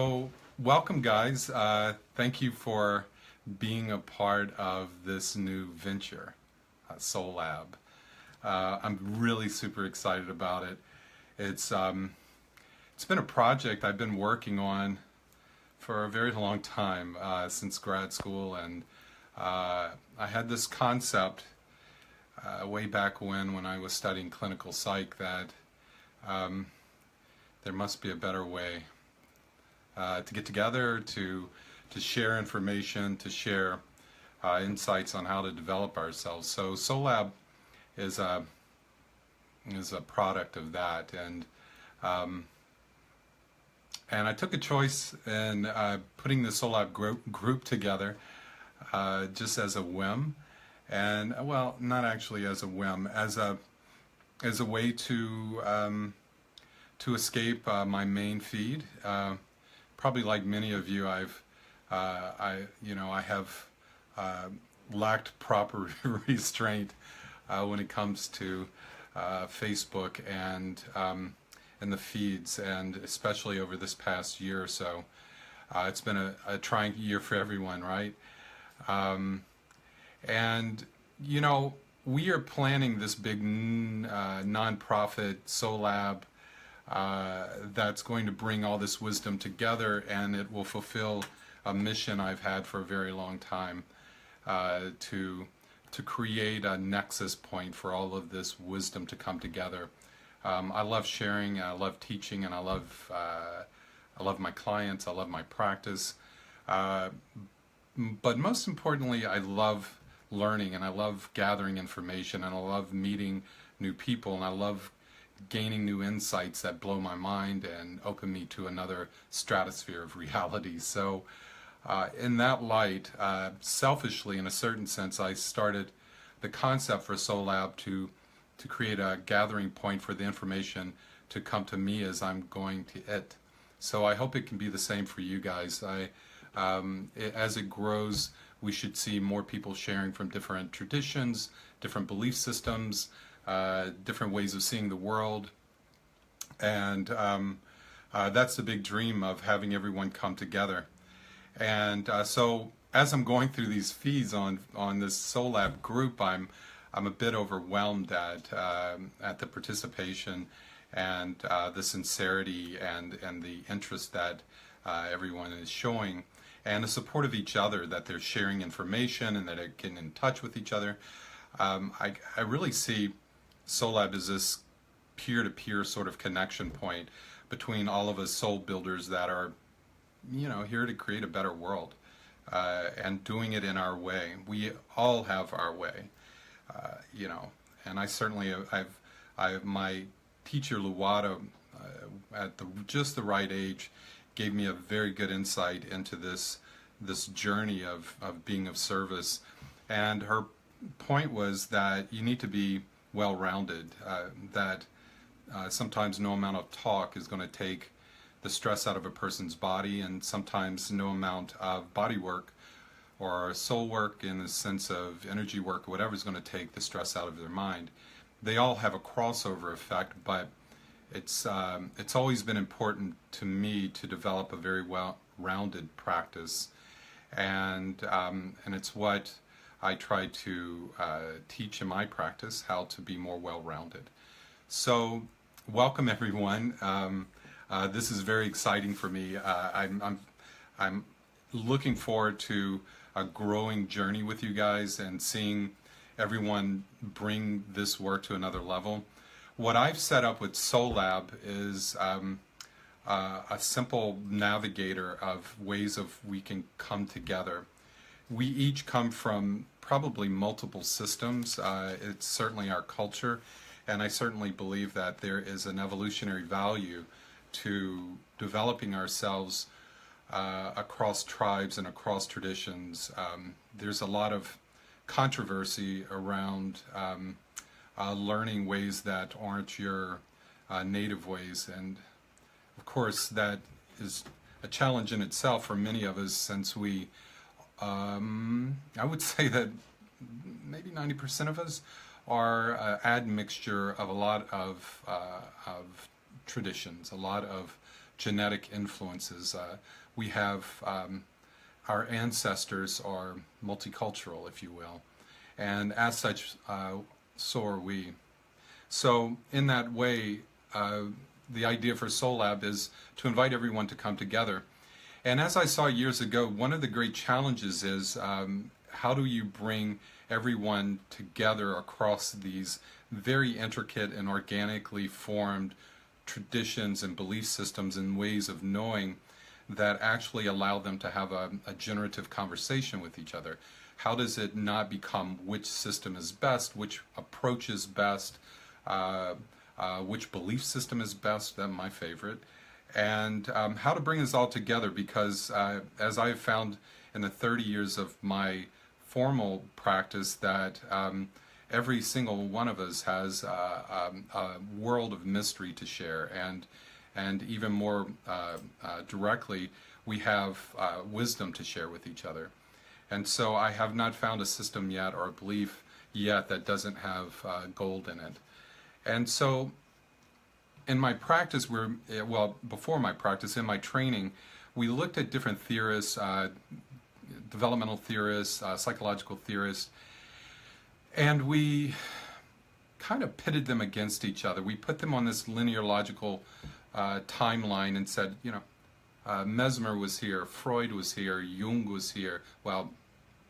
So, welcome, guys. Thank you for being a part of this new venture, Soullab. I'm really super excited about it. It's been a project I've been working on for a very long time since grad school, and I had this concept way back when I was studying clinical psych that um, there must be a better way to get together, to share information, to share insights on how to develop ourselves. So Soullab is a product of that, um, and I took a choice in putting the Soullab group together just as a whim, and well, not actually as a whim, as a way to escape my main feed. Probably like many of you, I have lacked proper restraint when it comes to Facebook and the feeds, and especially over this past year or so. It's been a trying year for everyone, right? Um, and we are planning this big nonprofit Soullab that's going to bring all this wisdom together, and it will fulfill a mission I've had for a very long time, to create a nexus point for all of this wisdom to come together. I love sharing, I love teaching, and I love my clients, I love my practice. Uh, but most importantly, I love learning, and I love gathering information, and I love meeting new people, and I love gaining new insights that blow my mind and open me to another stratosphere of reality. So in that light, selfishly, in a certain sense, I started the concept for Soullab to create a gathering point for the information to come to me as I'm going to it. So I hope it can be the same for you guys. As it grows, we should see more people sharing from different traditions, different belief systems, different ways of seeing the world, and that's the big dream of having everyone come together. And so, as I'm going through these feeds on this Soullab group, I'm a bit overwhelmed at the participation and the sincerity and the interest that everyone is showing, and the support of each other, that they're sharing information and that they're getting in touch with each other. I really see Soullab is this peer-to-peer sort of connection point between all of us soul builders that are, here to create a better world, and doing it in our way. We all have our way, and I certainly my teacher Luwada, at just the right age, gave me a very good insight into this journey of being of service, and her point was that you need to be well-rounded, that sometimes no amount of talk is going to take the stress out of a person's body, and sometimes no amount of body work or soul work in the sense of energy work or whatever is going to take the stress out of their mind. They all have a crossover effect, but it's always been important to me to develop a very well-rounded practice, and it's what I try to teach in my practice, how to be more well-rounded. So, welcome everyone. This is very exciting for me. I'm looking forward to a growing journey with you guys and seeing everyone bring this work to another level. What I've set up with Soullab is a simple navigator of ways of we can come together. We each come from probably multiple systems. It's certainly our culture, and I certainly believe that there is an evolutionary value to developing ourselves across tribes and across traditions. There's a lot of controversy around learning ways that aren't your native ways, and of course that is a challenge in itself for many of us, since we I would say that maybe 90% of us are admixture of a lot of traditions, a lot of genetic influences. We have our ancestors are multicultural, if you will, and as such, so are we. So in that way, the idea for Soullab is to invite everyone to come together. And as I saw years ago, one of the great challenges is how do you bring everyone together across these very intricate and organically formed traditions and belief systems and ways of knowing that actually allow them to have a generative conversation with each other. How does it not become which system is best, which approach is best, which belief system is best, that's my favorite, and how to bring this all together, because as I've found in the 30 years of my formal practice that every single one of us has a world of mystery to share, and even more directly, we have wisdom to share with each other. And so I have not found a system yet or a belief yet that doesn't have gold in it. And so in my practice, before my practice, in my training, we looked at different theorists, developmental theorists, psychological theorists, and we kind of pitted them against each other. We put them on this linear logical timeline and said, you know, Mesmer was here, Freud was here, Jung was here. Well,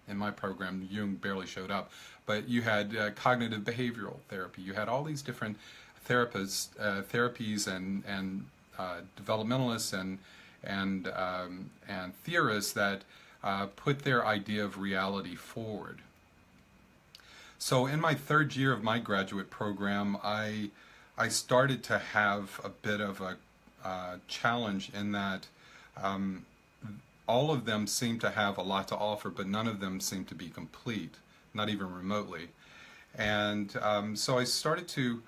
in my program, Jung barely showed up. But you had cognitive behavioral therapy. You had all these different therapies and developmentalists and theorists that put their idea of reality forward. So in my third year of my graduate program, I started to have a bit of a challenge in that all of them seem to have a lot to offer, but none of them seem to be complete, not even remotely. And so I started to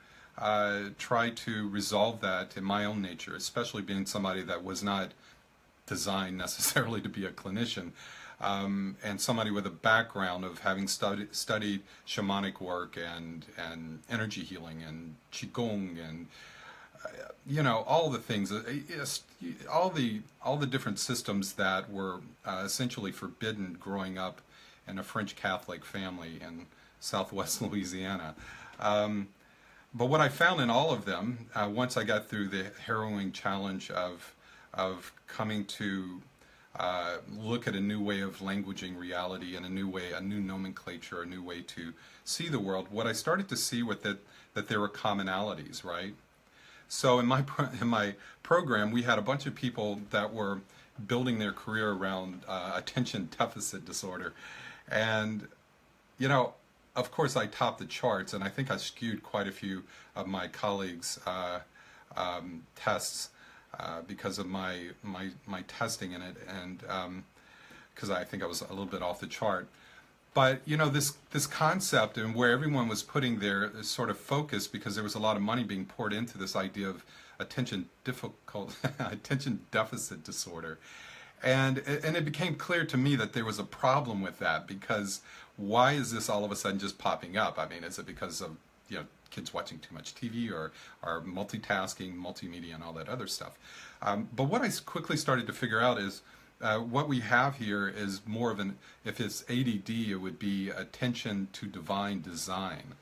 try to resolve that in my own nature, especially being somebody that was not designed necessarily to be a clinician, and somebody with a background of having studied shamanic work and energy healing and qigong and you know, all the things, all the different systems that were essentially forbidden growing up in a French Catholic family in Southwest Louisiana. But what I found in all of them, once I got through the harrowing challenge of coming to look at a new way of languaging reality and a new way, a new nomenclature, a new way to see the world, what I started to see with it, that there were commonalities, right? So in my program, we had a bunch of people that were building their career around attention deficit disorder. And, you know, of course I topped the charts, and I think I skewed quite a few of my colleagues' tests because of my testing in it, and because I think I was a little bit off the chart. But you know, this concept and where everyone was putting their sort of focus, because there was a lot of money being poured into this idea of attention deficit disorder, and it became clear to me that there was a problem with that, because why is this all of a sudden just popping up? I mean, is it because of, you know, kids watching too much TV or multitasking, multimedia, and all that other stuff? But what I quickly started to figure out is what we have here is more of an, if it's ADD, it would be attention to divine design.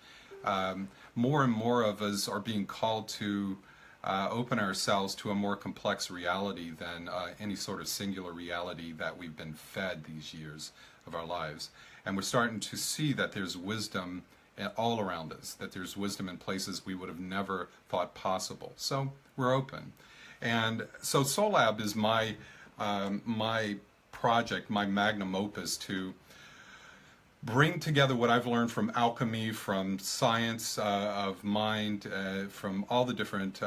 More and more of us are being called to open ourselves to a more complex reality than any sort of singular reality that we've been fed these years of our lives. And we're starting to see that there's wisdom all around us, that there's wisdom in places we would have never thought possible. So we're open. And so Soullab is my project, my magnum opus, to bring together what I've learned from alchemy, from science of mind, from all the different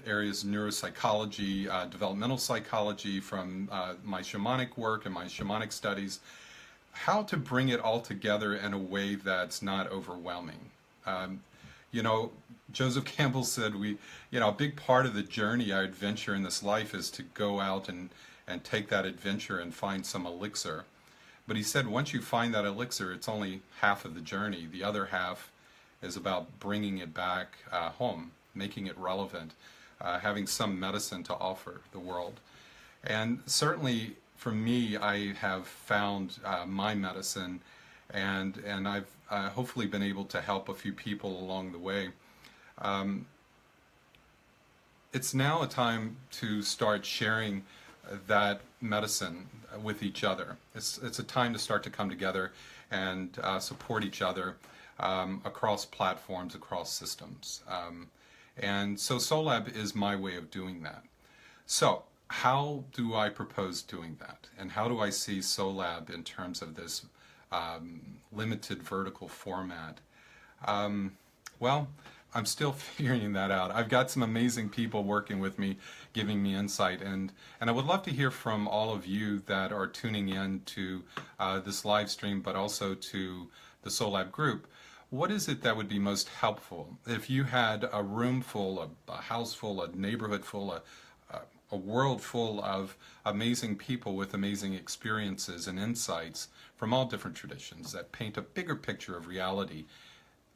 areas, neuropsychology, developmental psychology, from my shamanic work and my shamanic studies, how to bring it all together in a way that's not overwhelming. You know, Joseph Campbell said a big part of the journey, our adventure in this life, is to go out and take that adventure and find some elixir. But he said once you find that elixir, it's only half of the journey. The other half is about bringing it back home, making it relevant, having some medicine to offer the world. And certainly for me, I have found my medicine, and I've hopefully been able to help a few people along the way. Um, it's now a time to start sharing that medicine with each other. It's a time to start to come together and support each other across platforms, across systems. And so Soullab is my way of doing that. So how do I propose doing that? And how do I see Soullab in terms of this limited vertical format? Well, I'm still figuring that out. I've got some amazing people working with me, giving me insight, and I would love to hear from all of you that are tuning in to this live stream, but also to the Soullab group. What is it that would be most helpful if you had a room full, a house full, a neighborhood full, a world full of amazing people with amazing experiences and insights from all different traditions that paint a bigger picture of reality?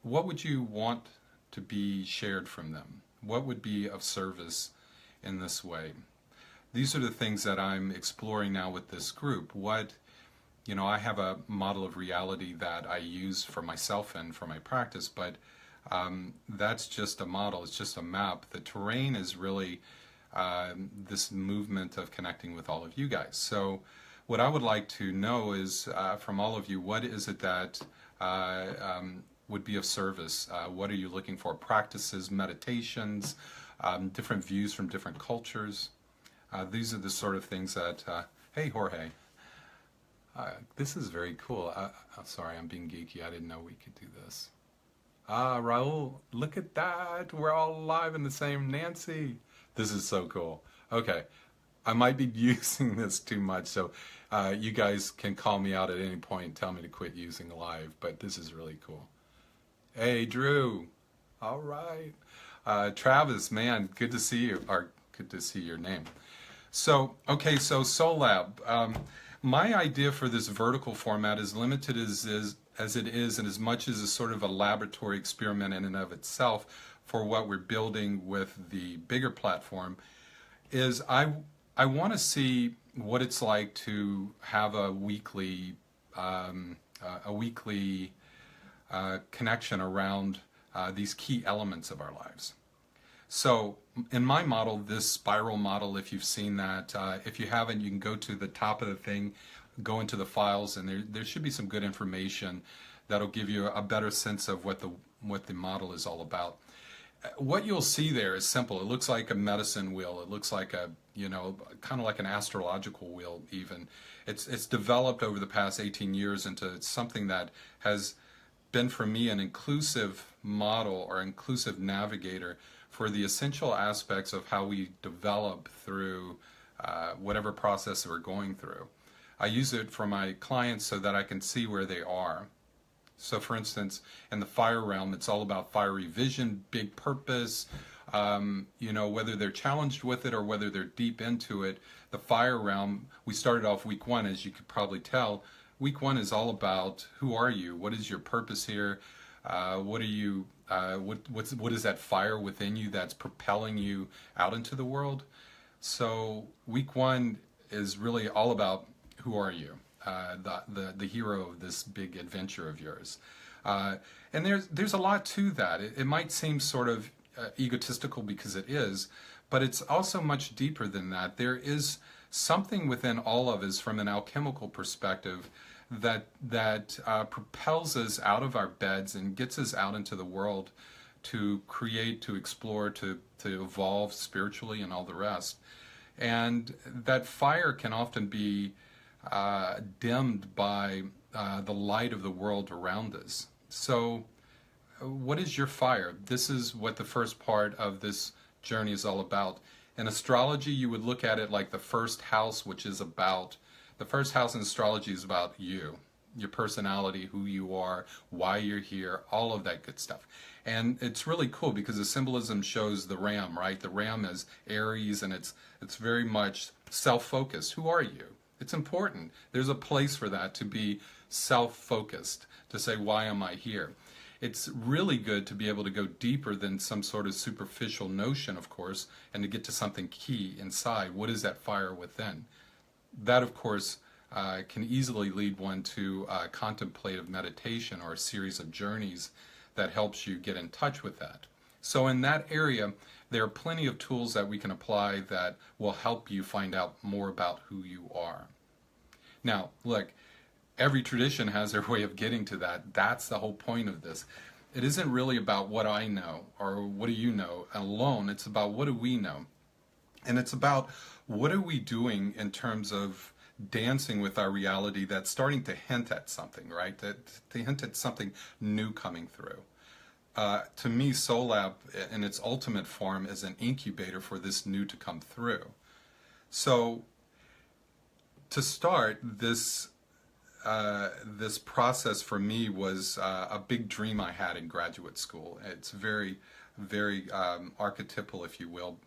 What would you want to be shared from them? What would be of service in this way? These are the things that I'm exploring now with this group. I have a model of reality that I use for myself and for my practice, but that's just a model, it's just a map. The terrain is really this movement of connecting with all of you guys. So what I would like to know is from all of you, what is it that would be of service? What are you looking for? Practices, meditations, different views from different cultures. These are the sort of things that, hey Jorge, this is very cool. Sorry, I'm being geeky. I didn't know we could do this. Raul, look at that. We're all live in the same Nancy. This is so cool. Okay, I might be using this too much, so you guys can call me out at any point and tell me to quit using live, but this is really cool. Hey, Drew. All right. Travis, man, good to see you, or good to see your name. So, okay, so Soullab. My idea for this vertical format, as limited as it is, and as much as a sort of a laboratory experiment in and of itself for what we're building with the bigger platform, is I want to see what it's like to have a weekly connection around these key elements of our lives. So in my model, this spiral model, if you've seen that, if you haven't, you can go to the top of the thing, go into the files, and there should be some good information that'll give you a better sense of what the model is all about. What you'll see there is simple. It looks like a medicine wheel. It looks like a, kind of like an astrological wheel even. It's developed over the past 18 years into something that has been for me an inclusive model or inclusive navigator for the essential aspects of how we develop through whatever process we're going through. I use it for my clients so that I can see where they are. So for instance, in the fire realm, it's all about fiery vision, big purpose, whether they're challenged with it or whether they're deep into it. The fire realm, we started off week one, as you could probably tell. Week one is all about who are you? What is your purpose here? What are you? What is that fire within you that's propelling you out into the world? So week one is really all about who are you, the hero of this big adventure of yours. And there's a lot to that. It might seem sort of egotistical because it is, but it's also much deeper than that. There is something within all of us from an alchemical perspective that propels us out of our beds and gets us out into the world to create, to explore, to evolve spiritually and all the rest. And that fire can often be dimmed by the light of the world around us. So what is your fire? This is what the first part of this journey is all about. In astrology, you would look at it like the first house, which is about the first house in astrology is about you, your personality, who you are, why you're here, all of that good stuff. And it's really cool because the symbolism shows the ram, right? The ram is Aries, and it's very much self-focused. Who are you? It's important. There's a place for that, to be self-focused, to say, why am I here? it's really good to be able to go deeper than some sort of superficial notion, of course, and to get to something key inside. What is that fire within? That, of course, can easily lead one to contemplative meditation or a series of journeys that helps you get in touch with that. So in that area, there are plenty of tools that we can apply that will help you find out more about who you are. Now, look, every tradition has their way of getting to that. That's the whole point of this. It isn't really about what I know or what do you know alone. It's about what do we know. And it's about what are we doing in terms of dancing with our reality that's starting to hint at something, right? To hint at something new coming through. To me, Soullab in its ultimate form is an incubator for this new to come through. So to start, this process for me was a big dream I had in graduate school. It's very, very archetypal, if you will,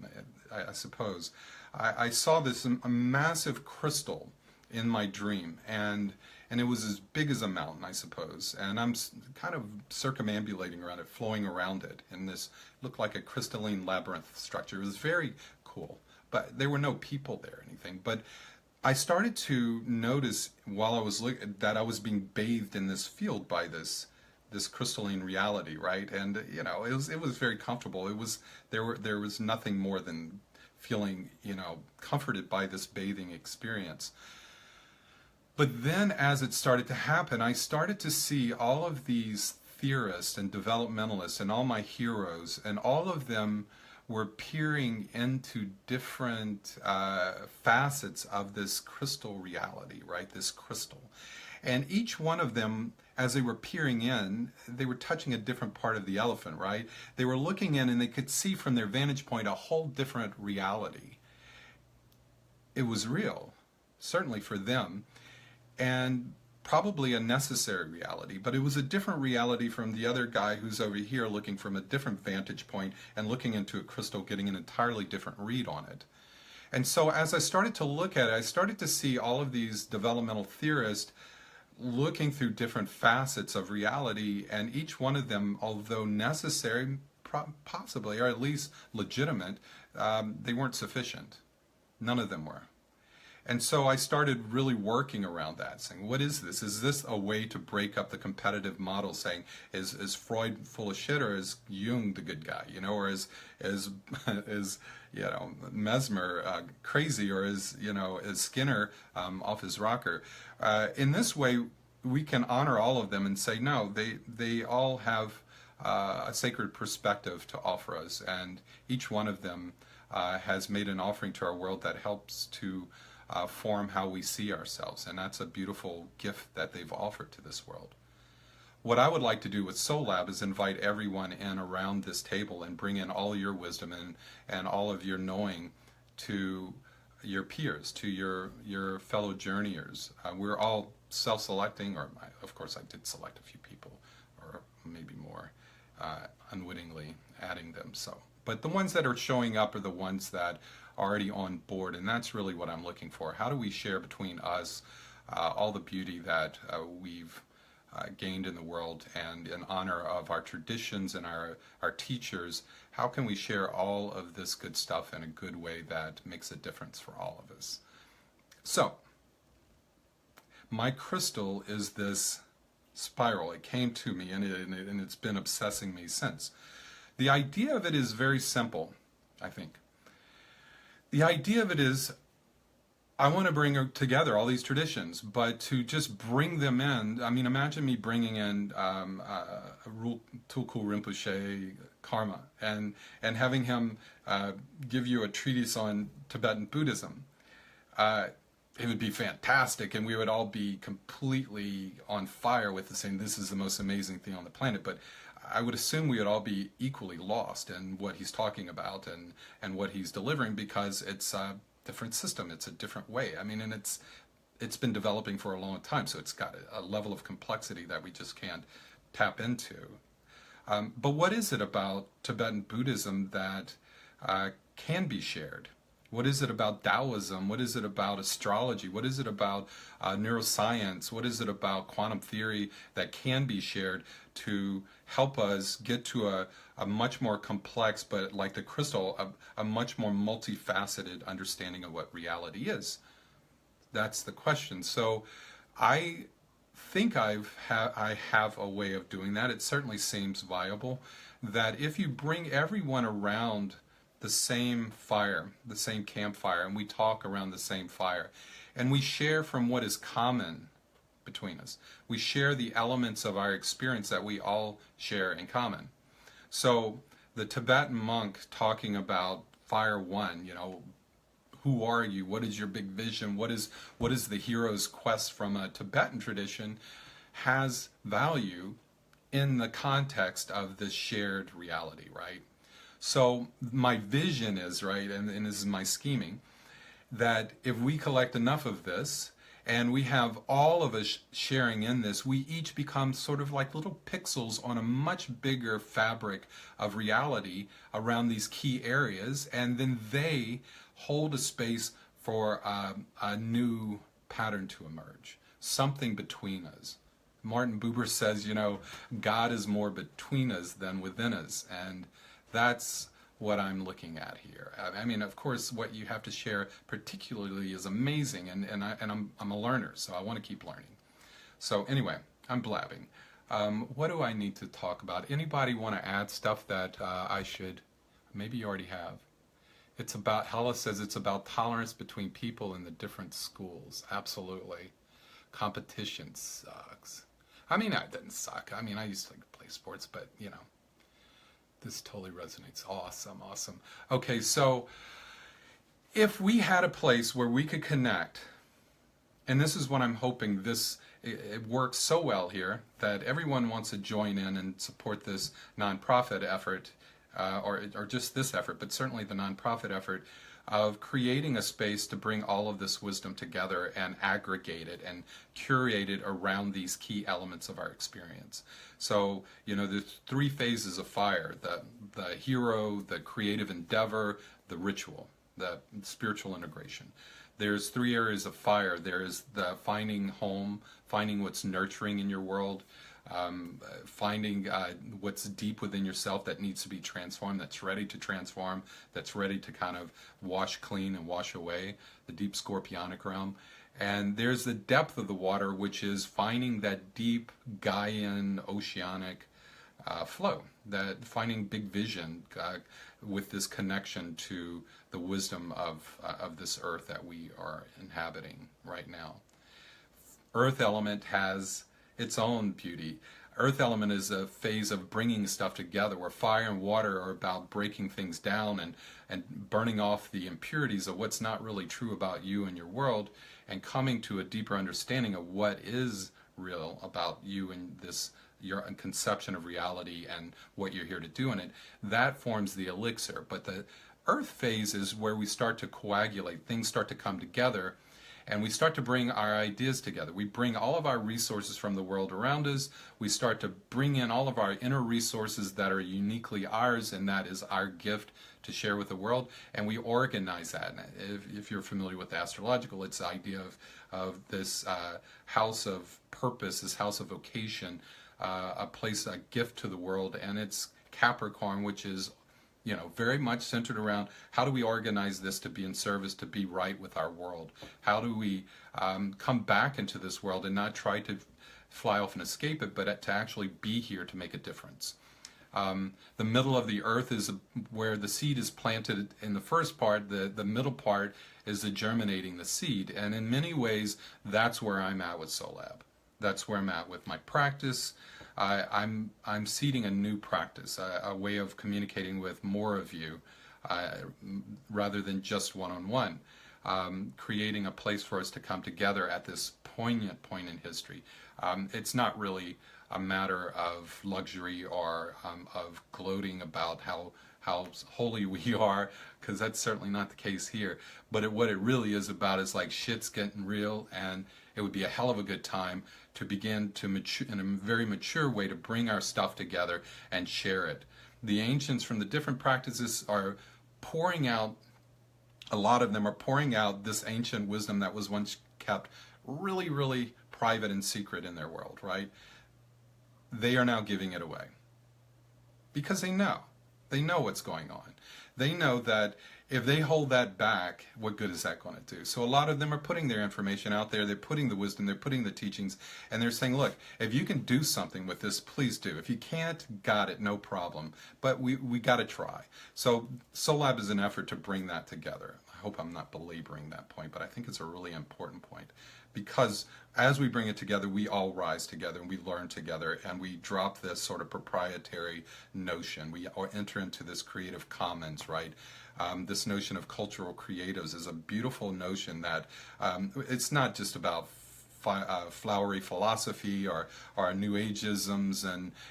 I suppose. I saw this massive crystal in my dream, and it was as big as a mountain, I suppose, and I'm kind of circumambulating around it, flowing around it in this, looked like a crystalline labyrinth structure. It was very cool, but there were no people there or anything. But I started to notice while I was looking that I was being bathed in this field by this crystalline reality, right? And you know, it was very comfortable. There was nothing more than feeling, you know, comforted by this bathing experience. But then as it started to happen, I started to see all of these theorists and developmentalists and all my heroes, and all of them were peering into different facets of this crystal reality, right? This crystal. And each one of them, as they were peering in, they were touching a different part of the elephant, right? They were looking in and they could see from their vantage point a whole different reality. It was real, certainly for them, and probably a necessary reality, but it was a different reality from the other guy who's over here looking from a different vantage point and looking into a crystal, getting an entirely different read on it. And so as I started to look at it, I started to see all of these developmental theorists looking through different facets of reality, and each one of them, although necessary, possibly, or at least legitimate, they weren't sufficient. None of them were. And so I started really working around that, saying, what is this? Is this a way to break up the competitive model, saying, is Freud full of shit, or is Jung the good guy, you know, or is you know, Mesmer crazy, or is Skinner off his rocker? In this way, we can honor all of them and say, no, they all have a sacred perspective to offer us, and each one of them has made an offering to our world that helps to form how we see ourselves, and that's a beautiful gift that they've offered to this world. What I would like to do with Soullab is invite everyone in around this table and bring in all your wisdom and all of your knowing to your peers, to your fellow journeyers. We're all self-selecting, or of course I did select a few people, or maybe more, unwittingly adding them. But the ones that are showing up are the ones that are already on board, and that's really what I'm looking for. How do we share between us all the beauty that we've gained in the world, and in honor of our traditions and our teachers? How can we share all of this good stuff in a good way that makes a difference for all of us? So, my crystal is this spiral. It came to me, and it's been obsessing me since. The idea of it is very simple, I think. The idea of it is, I want to bring together all these traditions, but to just bring them in, I mean, imagine me bringing in Tulku Rinpoche Karma and having him give you a treatise on Tibetan Buddhism. It would be fantastic, and we would all be completely on fire with the saying, this is the most amazing thing on the planet. But I would assume we would all be equally lost in what he's talking about and what he's delivering, because it's a different system, it's a different way. I mean, and it's been developing for a long time, so it's got a level of complexity that we just can't tap into. But what is it about Tibetan Buddhism that can be shared? What is it about Taoism? What is it about astrology? What is it about neuroscience? What is it about quantum theory that can be shared to help us get to a much more complex, but like the crystal, a much more multifaceted understanding of what reality is? That's the question. So I think I have a way of doing that. It certainly seems viable. That if you bring everyone around the same fire, the same campfire, and we talk around the same fire, and we share from what is common between us. We share the elements of our experience that we all share in common. So the Tibetan monk talking about fire one, who are you? What is your big vision? What is the hero's quest from a Tibetan tradition has value in the context of this shared reality, right? So my vision is, right, and this is my scheming, that if we collect enough of this and we have all of us sharing in this, we each become sort of like little pixels on a much bigger fabric of reality around these key areas, and then they hold a space for a new pattern to emerge, something between us. Martin Buber says, God is more between us than within us, and that's what I'm looking at here. I mean, of course, what you have to share particularly is amazing, and I'm a learner, so I want to keep learning. So anyway, I'm blabbing. What do I need to talk about? Anybody want to add stuff that I should? Maybe you already have. It's about, Hala says it's about tolerance between people in the different schools. Absolutely. Competition sucks. I mean, it didn't suck. I mean, I used to play sports, but, this totally resonates. Awesome, awesome. Okay, so if we had a place where we could connect, and this is what I'm hoping it works so well here that everyone wants to join in and support this nonprofit effort, or just this effort, but certainly the nonprofit effort of creating a space to bring all of this wisdom together and aggregate it and curate it around these key elements of our experience. So, there's three phases of fire: the hero, the creative endeavor, the ritual, the spiritual integration. There's three areas of fire. There's the finding home, finding what's nurturing in your world, finding what's deep within yourself that needs to be transformed, that's ready to transform, that's ready to kind of wash clean and wash away, the deep scorpionic realm. And there's the depth of the water, which is finding that deep Gaian oceanic flow, that finding big vision with this connection to the wisdom of this earth that we are inhabiting right now. Earth element has its own beauty. Earth element is a phase of bringing stuff together, where fire and water are about breaking things down and burning off the impurities of what's not really true about you and your world, and coming to a deeper understanding of what is real about you and your conception of reality and what you're here to do in it. That forms the elixir. But the earth phase is where we start to coagulate, things start to come together, and we start to bring our ideas together. We bring all of our resources from the world around us. We start to bring in all of our inner resources that are uniquely ours, and that is our gift to share with the world. And we organize that. If you're familiar with astrological, it's the idea of this house of purpose, this house of vocation, a place, a gift to the world. And it's Capricorn, which is very much centered around how do we organize this to be in service, to be right with our world? How do we come back into this world and not try to fly off and escape it, but to actually be here to make a difference? The middle of the earth is where the seed is planted in the first part. The middle part is the germinating the seed. And in many ways, that's where I'm at with Soullab. That's where I'm at with my practice. I'm seeding a new practice, a way of communicating with more of you rather than just one-on-one, creating a place for us to come together at this poignant point in history. It's not really a matter of luxury or of gloating about how holy we are, because that's certainly not the case here. But what it really is about is like shit's getting real, and it would be a hell of a good time to begin to mature in a very mature way to bring our stuff together and share it. The ancients from the different practices are pouring out A lot of them are pouring out this ancient wisdom that was once kept really, really private and secret in their world, right? They are now giving it away because they know. They know what's going on. They know that if they hold that back, what good is that going to do? So a lot of them are putting their information out there. They're putting the wisdom, they're putting the teachings, and they're saying, look, if you can do something with this, please do. If you can't, got it, no problem. But we got to try. So Soullab is an effort to bring that together. I hope I'm not belaboring that point, but I think it's a really important point. Because as we bring it together, we all rise together and we learn together and we drop this sort of proprietary notion. We enter into this creative commons, right? This notion of cultural creatives is a beautiful notion that it's not just about flowery philosophy or new ageisms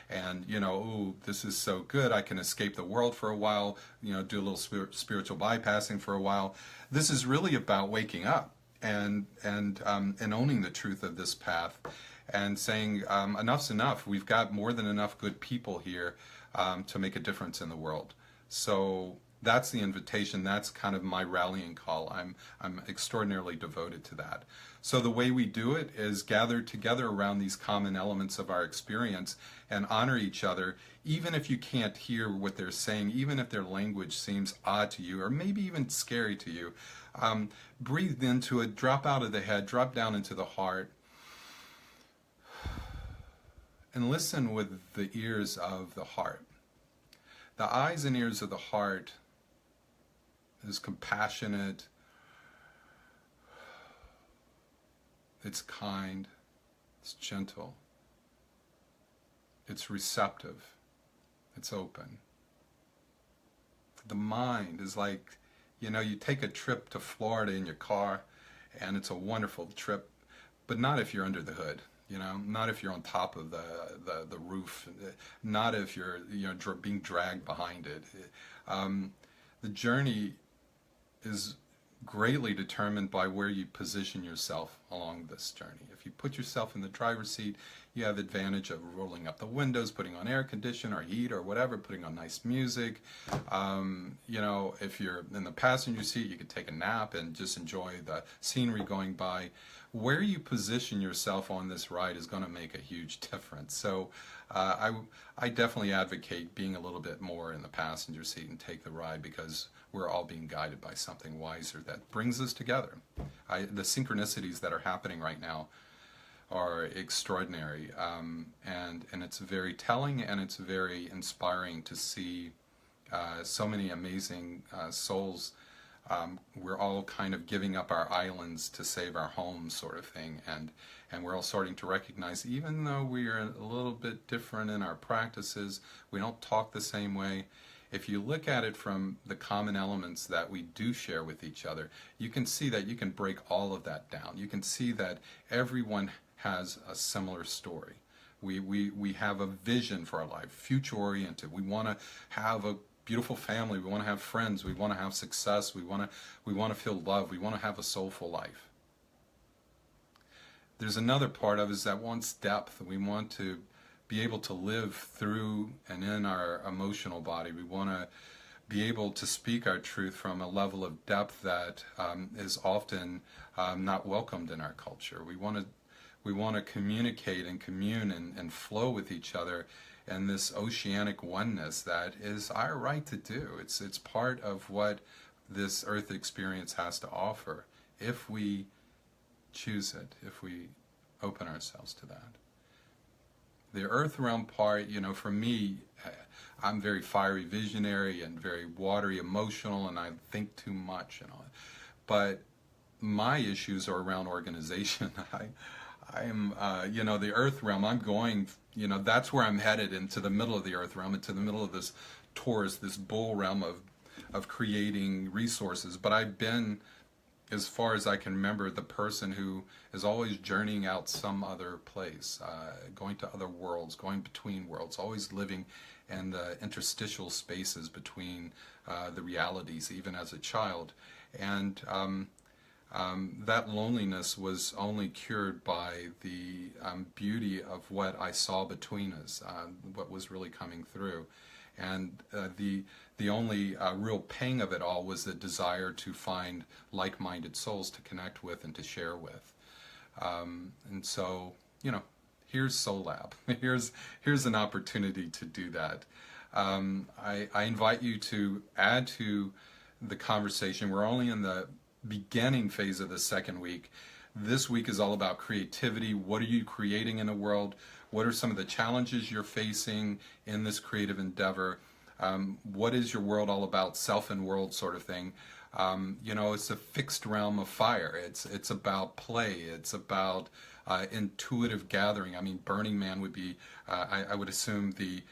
and you know, oh, this is so good, I can escape the world for a while, you know, do a little spiritual bypassing for a while. This is really about waking up and owning the truth of this path and saying enough's enough. We've got more than enough good people here to make a difference in the world. So that's the invitation. That's kind of my rallying call. I'm extraordinarily devoted to that. So the way we do it is gather together around these common elements of our experience and honor each other, even if you can't hear what they're saying, even if their language seems odd to you or maybe even scary to you. Breathe into it, drop out of the head, drop down into the heart, and listen with the ears of the heart. The eyes and ears of the heart is compassionate, it's kind, it's gentle, it's receptive, it's open. The mind is like, you know, you take a trip to Florida in your car and it's a wonderful trip, but not if you're under the hood. You know, not if you're on top of the roof, not if you're, you know, being dragged behind it. The journey is greatly determined by where you position yourself along this journey. If you put yourself in the driver's seat, you have advantage of rolling up the windows, putting on air condition or heat or whatever, putting on nice music. You know, if you're in the passenger seat, you could take a nap and just enjoy the scenery going by. Where you position yourself on this ride is going to make a huge difference. So I definitely advocate being a little bit more in the passenger seat and take the ride, because we're all being guided by something wiser that brings us together. The synchronicities that are happening right now are extraordinary, and it's very telling and it's very inspiring to see so many amazing souls. We're all kind of giving up our islands to save our homes, sort of thing, and we're all starting to recognize, even though we are a little bit different in our practices, we don't talk the same way. If you look at it from the common elements that we do share with each other, you can see that you can break all of that down. You can see that everyone has a similar story. We have a vision for our life, future-oriented. We want to have a beautiful family. We want to have friends. We want to have success. We want to feel love. We want to have a soulful life. There's another part of us that wants depth. We want to be able to live through and in our emotional body. We want to be able to speak our truth from a level of depth that is often not welcomed in our culture. We want to communicate and commune and flow with each other in this oceanic oneness that is our right to do. It's part of what this earth experience has to offer, if we choose it, if we open ourselves to that. The earth realm part, you know, for me, I'm very fiery visionary and very watery emotional, and I think too much and all that. But my issues are around organization. I'm, you know, the earth realm, I'm going, you know, that's where I'm headed, into the middle of the earth realm, into the middle of this Taurus, this bull realm of creating resources. But I've been, as far as I can remember, the person who is always journeying out some other place, going to other worlds, going between worlds, always living in the interstitial spaces between the realities, even as a child. And that loneliness was only cured by the beauty of what I saw between us, what was really coming through. And the the only real pang of it all was the desire to find like-minded souls to connect with and to share with. And so, you know, here's Soullab. Here's an opportunity to do that. I invite you to add to the conversation. We're only in the beginning phase of the second week. This week is all about creativity. What are you creating in the world? What are some of the challenges you're facing in this creative endeavor? What is your world all about? Self and world sort of thing. You know, it's a fixed realm of fire. It's about play. It's about intuitive gathering. I mean, Burning Man would be, I would assume, the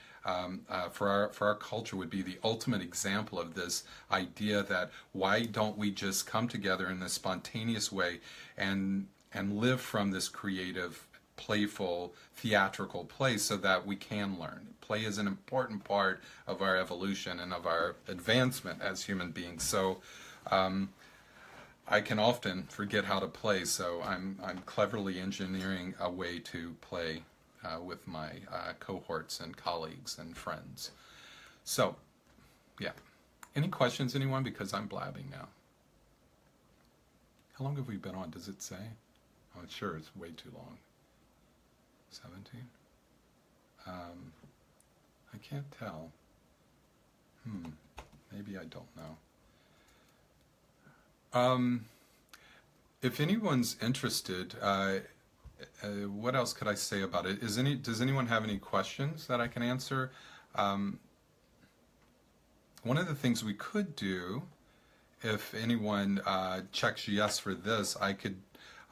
for our culture would be the ultimate example of this idea that why don't we just come together in this spontaneous way and live from this creative, playful, theatrical place so that we can learn. Play is an important part of our evolution and of our advancement as human beings. So I can often forget how to play, so I'm cleverly engineering a way to play with my cohorts and colleagues and friends. So, yeah. Any questions, anyone? Because I'm blabbing now. How long have we been on? Does it say? Oh, sure, it's way too long. 17? I can't tell. Maybe I don't know. If anyone's interested, what else could I say about it? Does anyone have any questions that I can answer? One of the things we could do, if anyone checks yes for this, I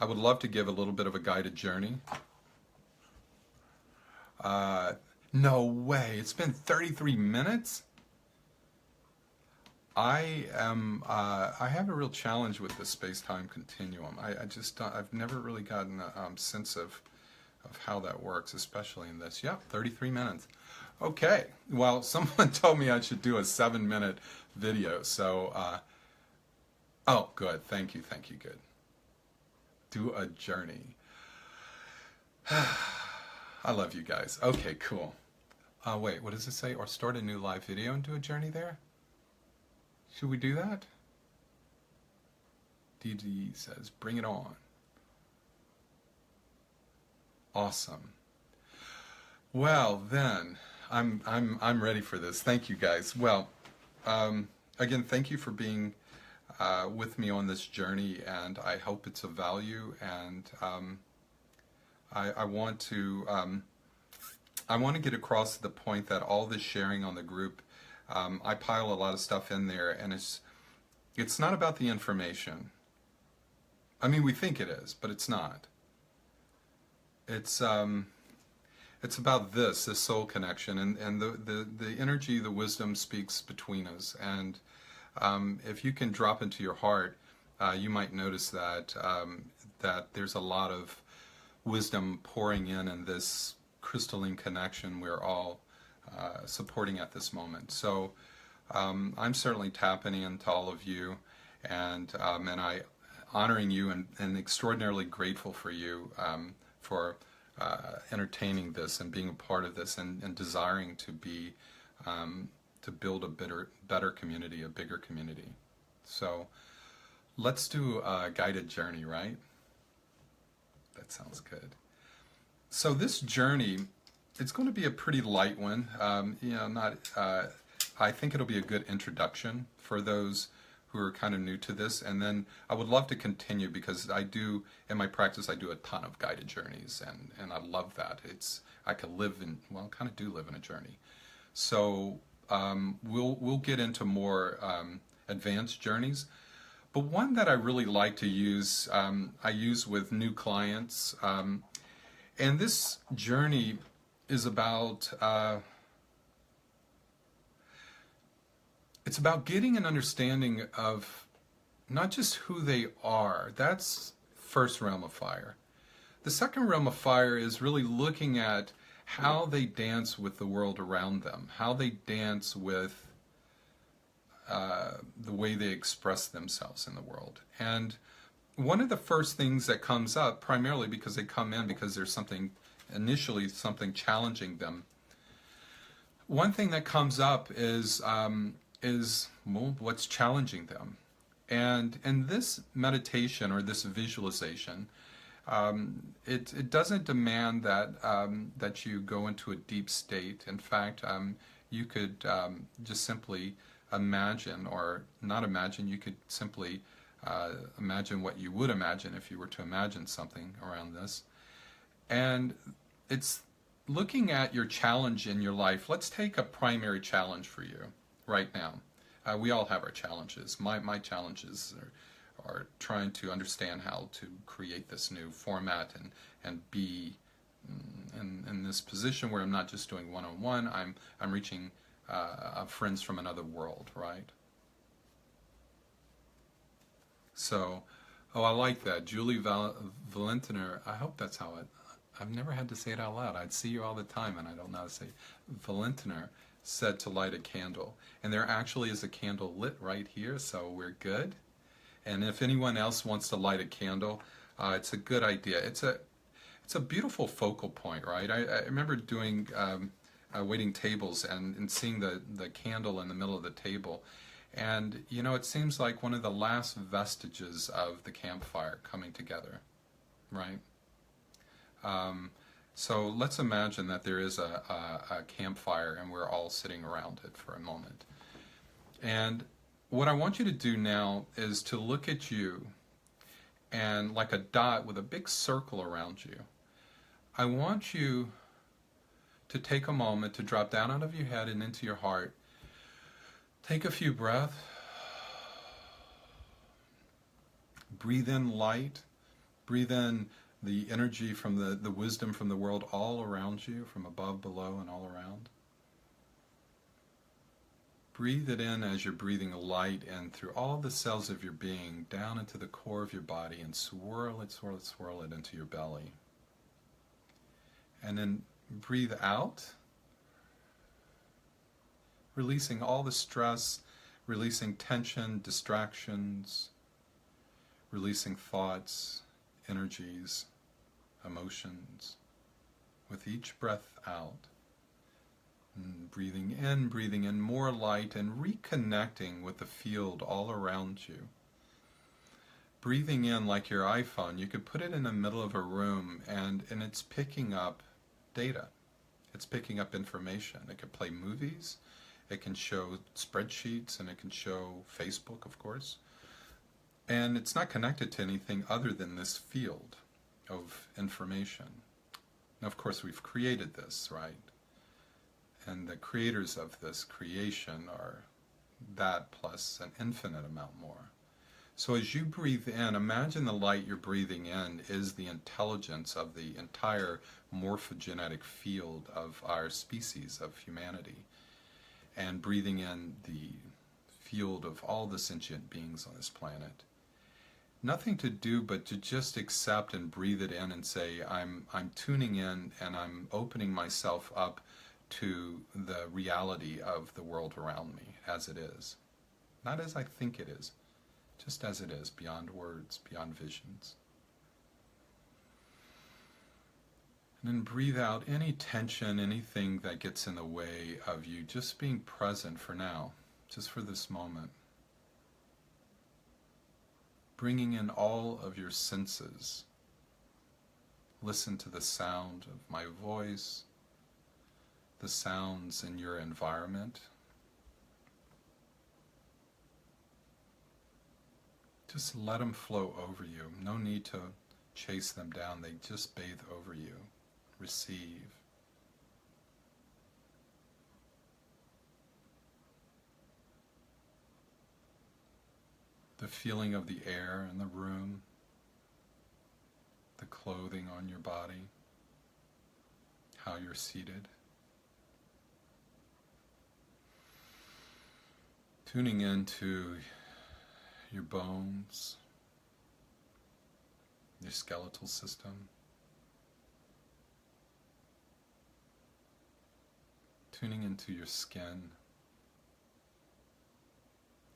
would love to give a little bit of a guided journey. No way! It's been 33 minutes. I have a real challenge with the space-time continuum. I've never really gotten a sense of how that works, especially in this. Yeah, 33 minutes. Okay, well, someone told me I should do a 7-minute video, so, oh, good, thank you, good. Do a journey. I love you guys. Okay, cool. Wait, what does it say? Or start a new live video and do a journey there? Should we do that? DD says, bring it on. Awesome. Well, then, I'm ready for this. Thank you, guys. Well, again, thank you for being with me on this journey, and I hope it's of value. And I want to get across the point that all this sharing on the group, I pile a lot of stuff in there, and it's not about the information. I mean, we think it is, but it's not. It's about this soul connection, and the energy, the wisdom speaks between us. And if you can drop into your heart, you might notice that that there's a lot of wisdom pouring in this crystalline connection we're all supporting at this moment. So I'm certainly tapping into all of you, and I honoring you and extraordinarily grateful for you for entertaining this and being a part of this and desiring to be to build a better community, a bigger community. So let's do a guided journey, right? That sounds good. So this journey, it's going to be a pretty light one. You know, I think it'll be a good introduction for those who are kind of new to this, and then I would love to continue, because I do, in my practice, I do a ton of guided journeys, and I love that. I could live in, well, kind of do live in a journey. So we'll get into more advanced journeys, but one that I really like to use, I use with new clients, and this journey is about it's about getting an understanding of not just who they are. That's first realm of fire. The second realm of fire is really looking at how they dance with the world around them, how they dance with the way they express themselves in the world. And one of the first things that comes up, primarily because they come in because there's initially something challenging them, one thing that comes up is is, well, what's challenging them. And in this meditation or this visualization, it doesn't demand that you go into a deep state. In fact, you could just simply imagine, or not imagine, you could simply imagine what you would imagine if you were to imagine something around this. And it's looking at your challenge in your life. Let's take a primary challenge for you right now. We all have our challenges. My challenges are trying to understand how to create this new format and be in this position where I'm not just doing one-on-one, I'm reaching friends from another world, right? So, oh, I like that. Julie Valentiner, I hope that's how I've never had to say it out loud. I'd see you all the time and I don't know how to say Valentiner said to light a candle. And there actually is a candle lit right here, so we're good. And if anyone else wants to light a candle, it's a good idea. It's a beautiful focal point, right? I remember doing waiting tables and seeing the candle in the middle of the table. And, you know, it seems like one of the last vestiges of the campfire coming together, right? So let's imagine that there is a campfire and we're all sitting around it for a moment. And what I want you to do now is to look at you and like a dot with a big circle around you. I want you to take a moment to drop down out of your head and into your heart. Take a few breaths. Breathe in light. Breathe in the energy from the wisdom from the world all around you, from above, below, and all around. Breathe it in as you're breathing light in through all the cells of your being, down into the core of your body, and swirl it, swirl it, swirl it into your belly. And then breathe out, releasing all the stress, releasing tension, distractions, releasing thoughts, energies, emotions, with each breath out. And breathing in more light and reconnecting with the field all around you. Breathing in like your iPhone, you could put it in the middle of a room and it's picking up data. It's picking up information. It can play movies, it can show spreadsheets, and it can show Facebook, of course. And it's not connected to anything other than this field of information. Now, of course, we've created this, right? And the creators of this creation are that plus an infinite amount more. So as you breathe in, imagine the light you're breathing in is the intelligence of the entire morphogenetic field of our species, of humanity. And breathing in the field of all the sentient beings on this planet. Nothing to do but to just accept and breathe it in and say, I'm tuning in and I'm opening myself up to the reality of the world around me as it is. Not as I think it is, just as it is, beyond words, beyond visions. And then breathe out any tension, anything that gets in the way of you just being present for now, just for this moment. Bringing in all of your senses. Listen to the sound of my voice, the sounds in your environment. Just let them flow over you. No need to chase them down. They just bathe over you. Receive. The feeling of the air in the room, the clothing on your body, how you're seated. Tuning into your bones, your skeletal system. Tuning into your skin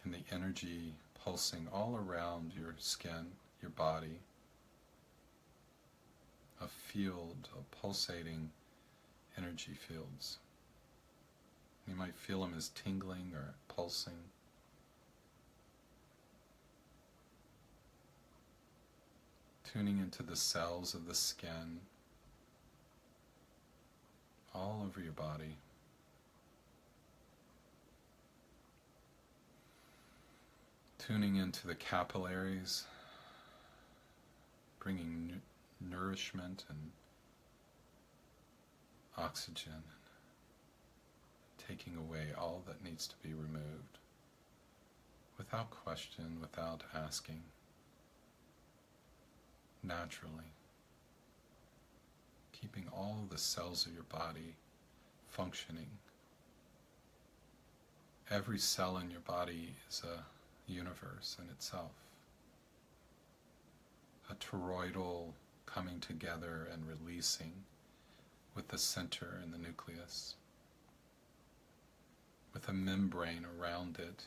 and the energy pulsing all around your skin, your body. A field of pulsating energy fields. You might feel them as tingling or pulsing. Tuning into the cells of the skin all over your body. Tuning into the capillaries, bringing nourishment and oxygen, taking away all that needs to be removed, without question, without asking, naturally, keeping all the cells of your body functioning. Every cell in your body is a universe in itself, a toroidal coming together and releasing with the center and the nucleus, with a membrane around it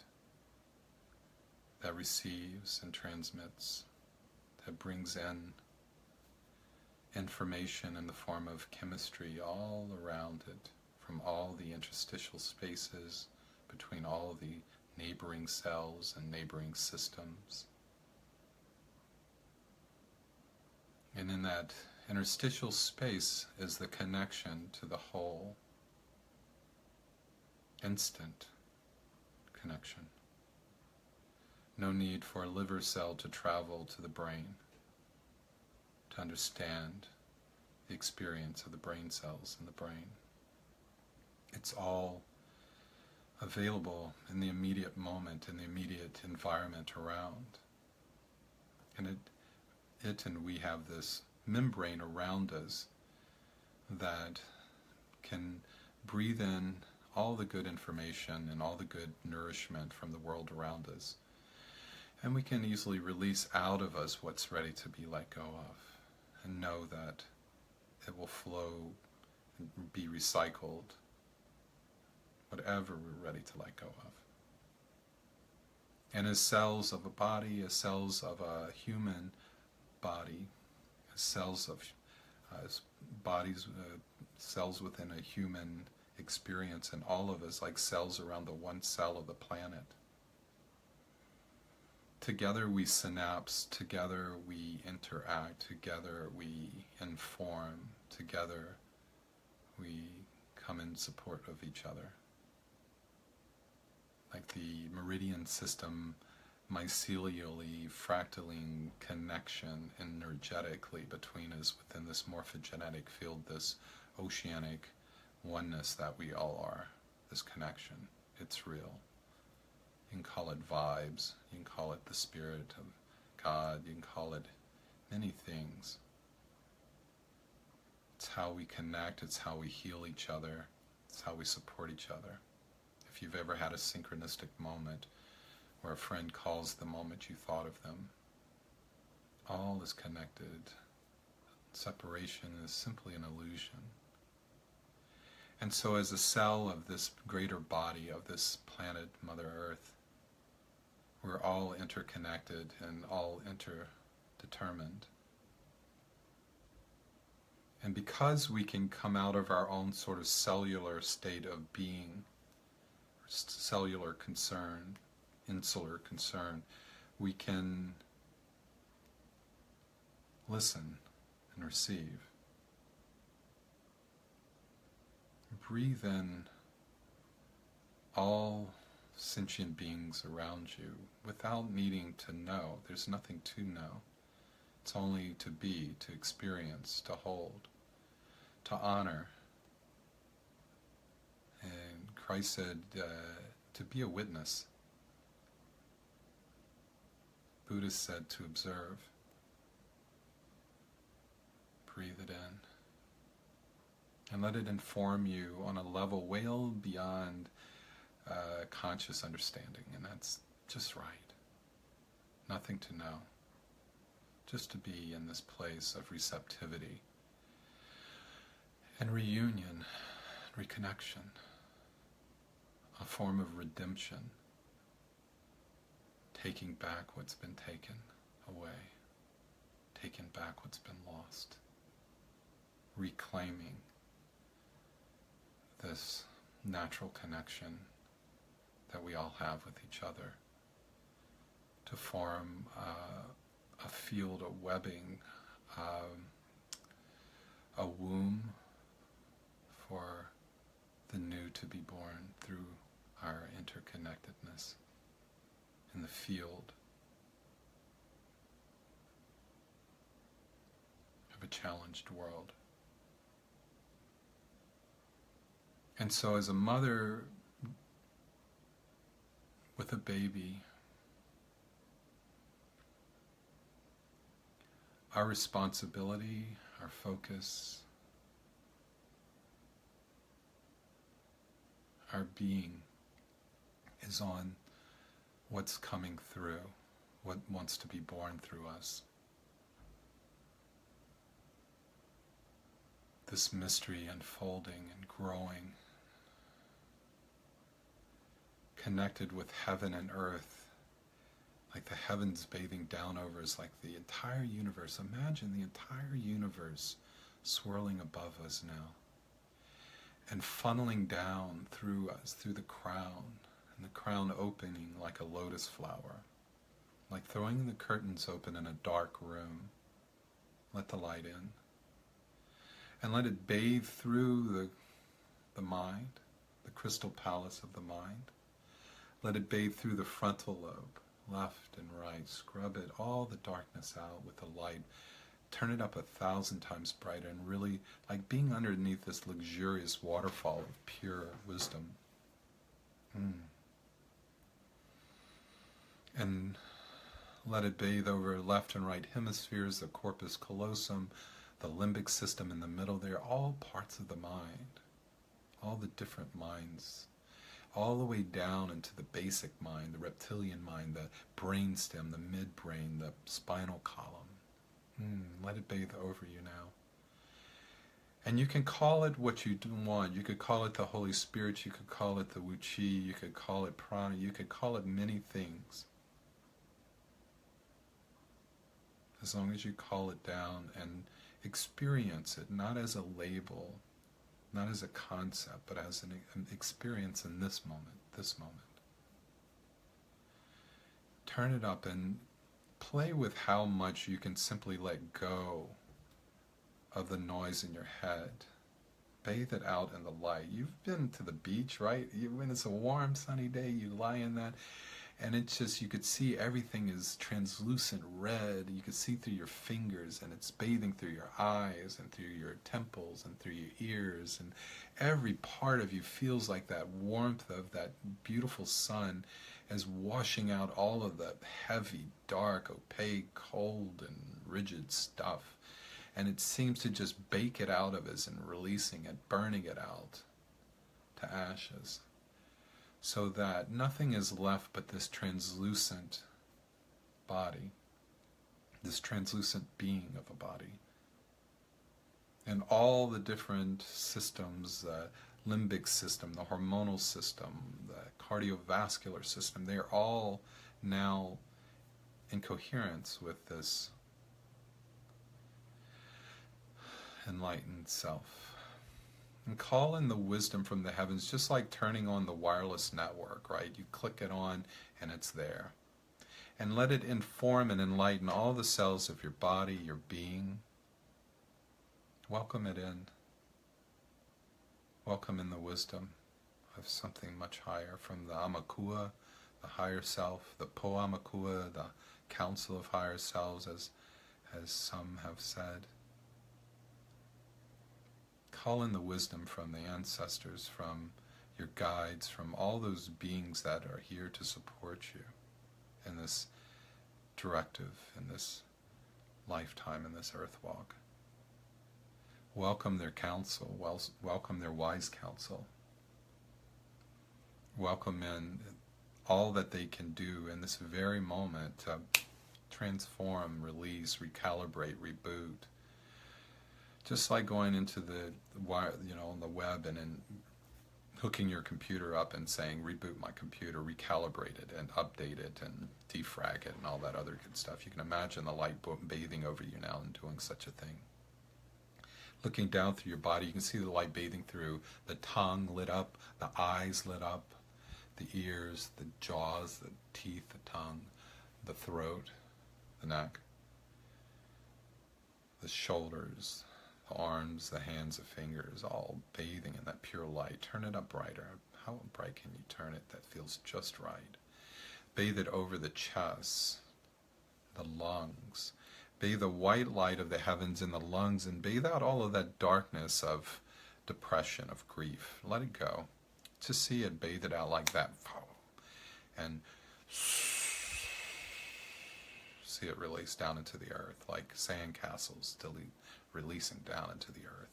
that receives and transmits, that brings in information in the form of chemistry all around it, from all the interstitial spaces between all the neighboring cells and neighboring systems. And in that interstitial space is the connection to the whole, instant connection. No need for a liver cell to travel to the brain to understand the experience of the brain cells in the brain. It's all available in the immediate moment, in the immediate environment around. And it and we have this membrane around us that can breathe in all the good information and all the good nourishment from the world around us. And we can easily release out of us what's ready to be let go of, and know that it will flow and be recycled, whatever we're ready to let go of. And as cells of a body, as cells of a human body, as cells of as bodies, cells within a human experience, and all of us like cells around the one cell of the planet. Together we synapse, together we interact, together we inform, together we come in support of each other. Like the meridian system, mycelially, fractaling connection energetically between us within this morphogenetic field, this oceanic oneness that we all are, this connection. It's real. You can call it vibes, you can call it the spirit of God, you can call it many things. It's how we connect, it's how we heal each other, it's how we support each other. If you've ever had a synchronistic moment where a friend calls the moment you thought of them, all is connected. Separation is simply an illusion. And so as a cell of this greater body, of this planet, Mother Earth, we're all interconnected and all interdetermined. And because we can come out of our own sort of cellular state of being, cellular concern, insular concern, we can listen and receive. Breathe in all sentient beings around you without needing to know. There's nothing to know. It's only to be, to experience, to hold, to honor. And Christ said to be a witness. Buddha said to observe. Breathe it in. And let it inform you on a level well beyond conscious understanding. And that's just right. Nothing to know. Just to be in this place of receptivity and reunion, reconnection, a form of redemption, taking back what's been taken away, taking back what's been lost, reclaiming this natural connection that we all have with each other, to form a field, a webbing, a womb for the new to be born through our interconnectedness in the field of a challenged world. And so as a mother with a baby, our responsibility, our focus, our being is on what's coming through, what wants to be born through us. This mystery unfolding and growing, connected with heaven and earth, like the heavens bathing down over us, like the entire universe. Imagine the entire universe swirling above us now, and funneling down through us, through the crown, and the crown opening like a lotus flower, like throwing the curtains open in a dark room. Let the light in, and let it bathe through the mind, the crystal palace of the mind. Let it bathe through the frontal lobe, left and right. Scrub it, all the darkness out with the light. Turn it up 1,000 times brighter, and really like being underneath this luxurious waterfall of pure wisdom. And let it bathe over left and right hemispheres, the corpus callosum, the limbic system in the middle. They're all parts of the mind, all the different minds, all the way down into the basic mind, the reptilian mind, the brainstem, the midbrain, the spinal column. Let it bathe over you now. And you can call it what you want. You could call it the Holy Spirit, you could call it the Wu Chi, you could call it prana, you could call it many things. As long as you call it down and experience it, not as a label, not as a concept, but as an experience in this moment, this moment. Turn it up and play with how much you can simply let go of the noise in your head. Bathe it out in the light. You've been to the beach, right? When it's a warm, sunny day, you lie in that, and it's just, you could see everything is translucent red. You could see through your fingers, and it's bathing through your eyes and through your temples and through your ears, and every part of you feels like that warmth of that beautiful sun is washing out all of the heavy, dark, opaque, cold, and rigid stuff. And it seems to just bake it out of us and releasing it, burning it out to ashes, so that nothing is left but this translucent body, this translucent being of a body. And all the different systems, the limbic system, the hormonal system, the cardiovascular system, they're all now in coherence with this enlightened self. And call in the wisdom from the heavens, just like turning on the wireless network, right? You click it on and it's there. And let it inform and enlighten all the cells of your body, your being. Welcome it in. Welcome in the wisdom of something much higher, from the Amakua, the higher self, the Po Amakua, the council of higher selves, as some have said. Call in the wisdom from the ancestors, from your guides, from all those beings that are here to support you in this directive, in this lifetime, in this earth walk. Welcome their counsel, welcome their wise counsel. Welcome in all that they can do in this very moment to transform, release, recalibrate, reboot. Just like going into the wire, on the web, and then hooking your computer up and saying, reboot my computer, recalibrate it and update it and defrag it and all that other good stuff. You can imagine the light bathing over you now and doing such a thing. Looking down through your body, you can see the light bathing through the tongue lit up, the eyes lit up, the ears, the jaws, the teeth, the tongue, the throat, the neck, the shoulders, the arms, the hands, the fingers, all bathing in that pure light. Turn it up brighter. How bright can you turn it that feels just right? Bathe it over the chest, the lungs. Bathe the white light of the heavens in the lungs, and bathe out all of that darkness of depression, of grief. Let it go. Just see it, bathe it out like that. And see it release down into the earth, like sand castles releasing down into the earth,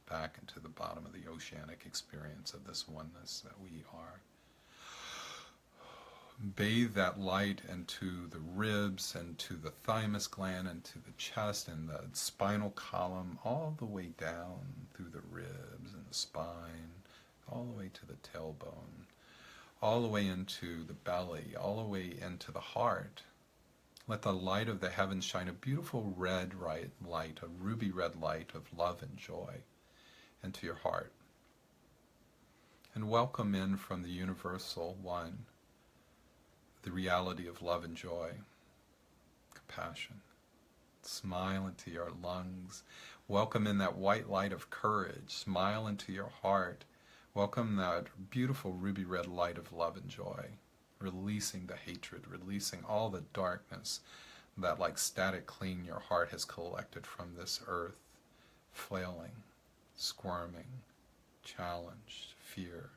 back into the bottom of the oceanic experience of this oneness that we are. Bathe that light into the ribs, into the thymus gland, into the chest and the spinal column, all the way down through the ribs and the spine, all the way to the tailbone, all the way into the belly, all the way into the heart. Let the light of the heavens shine a beautiful red light, a ruby red light of love and joy into your heart. And welcome in from the universal one the reality of love and joy, compassion. Smile into your lungs. Welcome in that white light of courage. Smile into your heart. Welcome that beautiful ruby red light of love and joy, releasing the hatred, releasing all the darkness that like static cling your heart has collected from this earth, flailing, squirming, challenged, fear.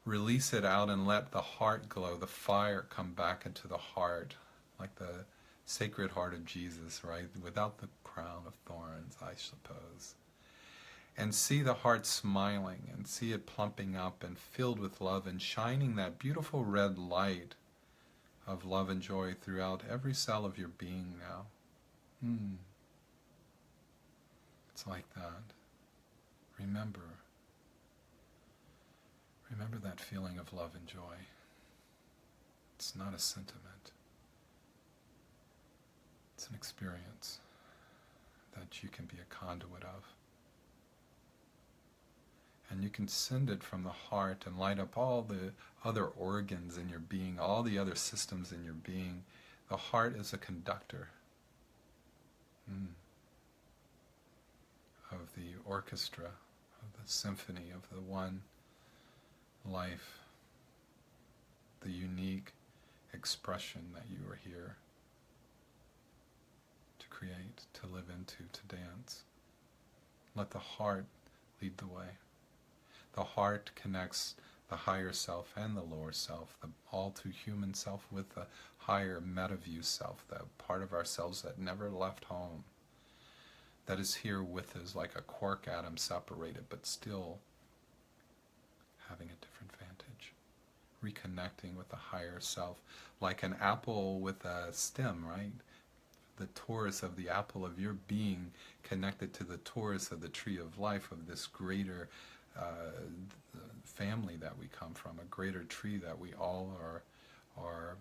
Release it out and let the heart glow, the fire come back into the heart, like the sacred heart of Jesus, right? Without the crown of thorns, I suppose. And see the heart smiling, and see it plumping up and filled with love and shining that beautiful red light of love and joy throughout every cell of your being now. It's like that. Remember that feeling of love and joy. It's not a sentiment. It's an experience that you can be a conduit of. And you can send it from the heart and light up all the other organs in your being, all the other systems in your being. The heart is a conductor of the orchestra, of the symphony of the one life, the unique expression that you are here to create, to live into, to dance. Let the heart lead the way. The heart connects the higher self and the lower self, the all too human self with the higher meta-view self, the part of ourselves that never left home, that is here with us like a quark atom separated, but still having a different vantage, reconnecting with the higher self, like an apple with a stem, right? The torus of the apple of your being connected to the torus of the tree of life, of this greater family that we come from, a greater tree that we all are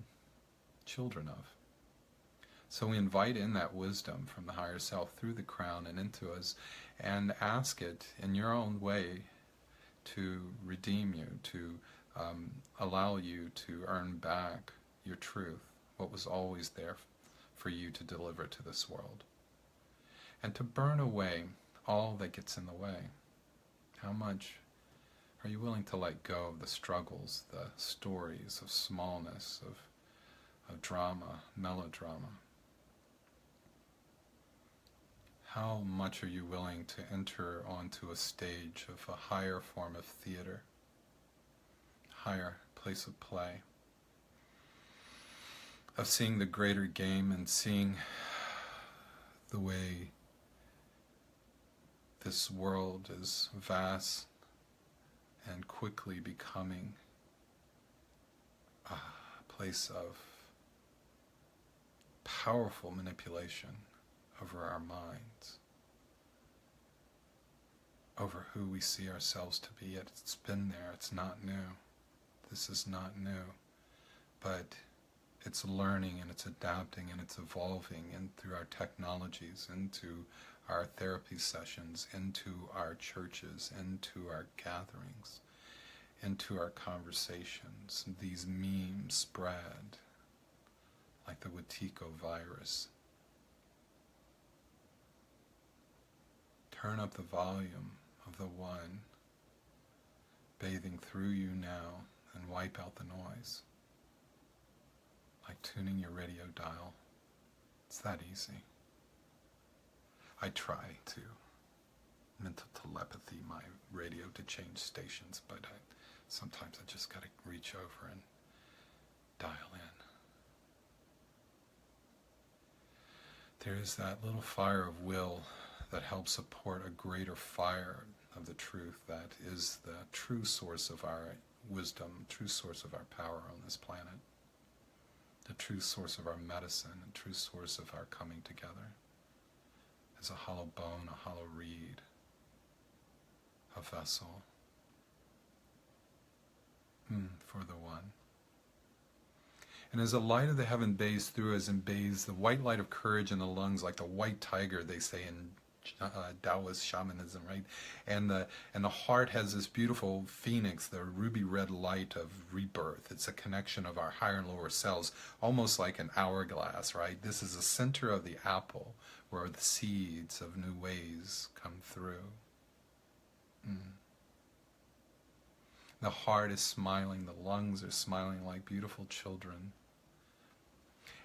children of. So we invite in that wisdom from the higher self through the crown and into us, and ask it in your own way to redeem you, to allow you to earn back your truth, what was always there for you to deliver to this world, and to burn away all that gets in the way. How much are you willing to let go of the struggles, the stories of smallness, of drama, melodrama? How much are you willing to enter onto a stage of a higher form of theater, higher place of play, of seeing the greater game and seeing the way this world is vast and quickly becoming a place of powerful manipulation over our minds, over who we see ourselves to be. It's been there, it's not new. This is not new, but it's learning and it's adapting and it's evolving, and through our technologies, into our therapy sessions, into our churches, into our gatherings, into our conversations. These memes spread like the Wetiko virus. Turn up the volume of the one bathing through you now and wipe out the noise. Like tuning your radio dial. It's that easy. I try to mental telepathy my radio to change stations, but sometimes I just gotta reach over and dial in. There is that little fire of will that helps support a greater fire of the truth that is the true source of our wisdom, true source of our power on this planet, the true source of our medicine, and true source of our coming together as a hollow bone, a hollow reed, a vessel for the one. And as the light of the heaven bathes through us and bathes the white light of courage in the lungs, like the white tiger, they say in Taoist shamanism, right? And the heart has this beautiful phoenix, the ruby red light of rebirth. It's a connection of our higher and lower selves, almost like an hourglass, right? This is the center of the apple where the seeds of new ways come through. The heart is smiling, the lungs are smiling like beautiful children.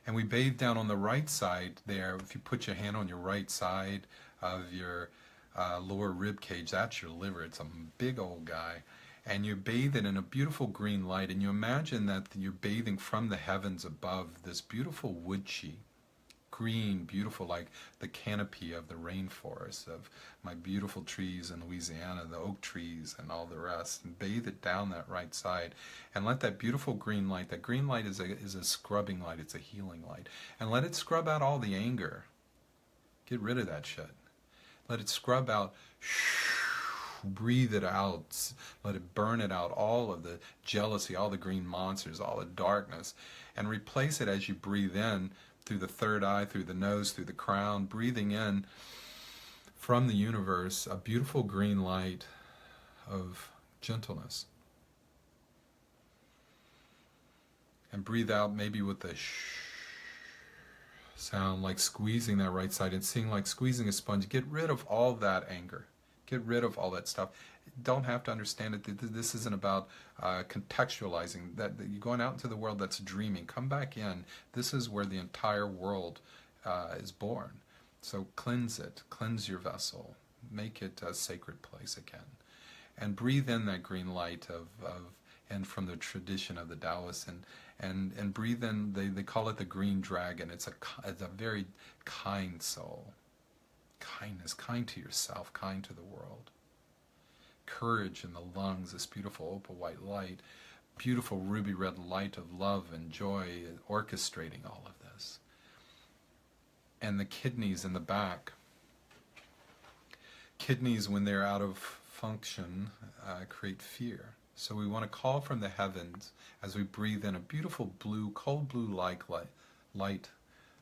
And we bathe down on the right side there. If you put your hand on your right side of your lower rib cage, that's your liver. It's a big old guy. And you bathe it in a beautiful green light. And you imagine that you're bathing from the heavens above this beautiful wood chi. Green, beautiful, like the canopy of the rainforest, of my beautiful trees in Louisiana, the oak trees and all the rest, and bathe it down that right side, and let that beautiful green light, that green light is a scrubbing light, it's a healing light, and let it scrub out all the anger. Get rid of that shit. Let it scrub out, breathe it out, let it burn it out, all of the jealousy, all the green monsters, all the darkness, and replace it as you breathe in, through the third eye, through the nose, through the crown, breathing in from the universe a beautiful green light of gentleness. And breathe out maybe with the sound, like squeezing that right side and seeing like squeezing a sponge. Get rid of all that anger. Get rid of all that stuff. Don't have to understand it. This isn't about contextualizing that you're going out into the world that's dreaming. Come back in. This is where the entire world is born. So cleanse it. Cleanse your vessel. Make it a sacred place again. And breathe in that green light and from the tradition of the Taoists, and breathe in, they call it the green dragon. It's a very kind soul. Kindness, kind to yourself, kind to the world. Courage in the lungs, this beautiful opal white light, beautiful ruby red light of love and joy orchestrating all of this. And the kidneys in the back. Kidneys, when they're out of function, create fear. So we want to call from the heavens as we breathe in a beautiful blue, cold blue-like light,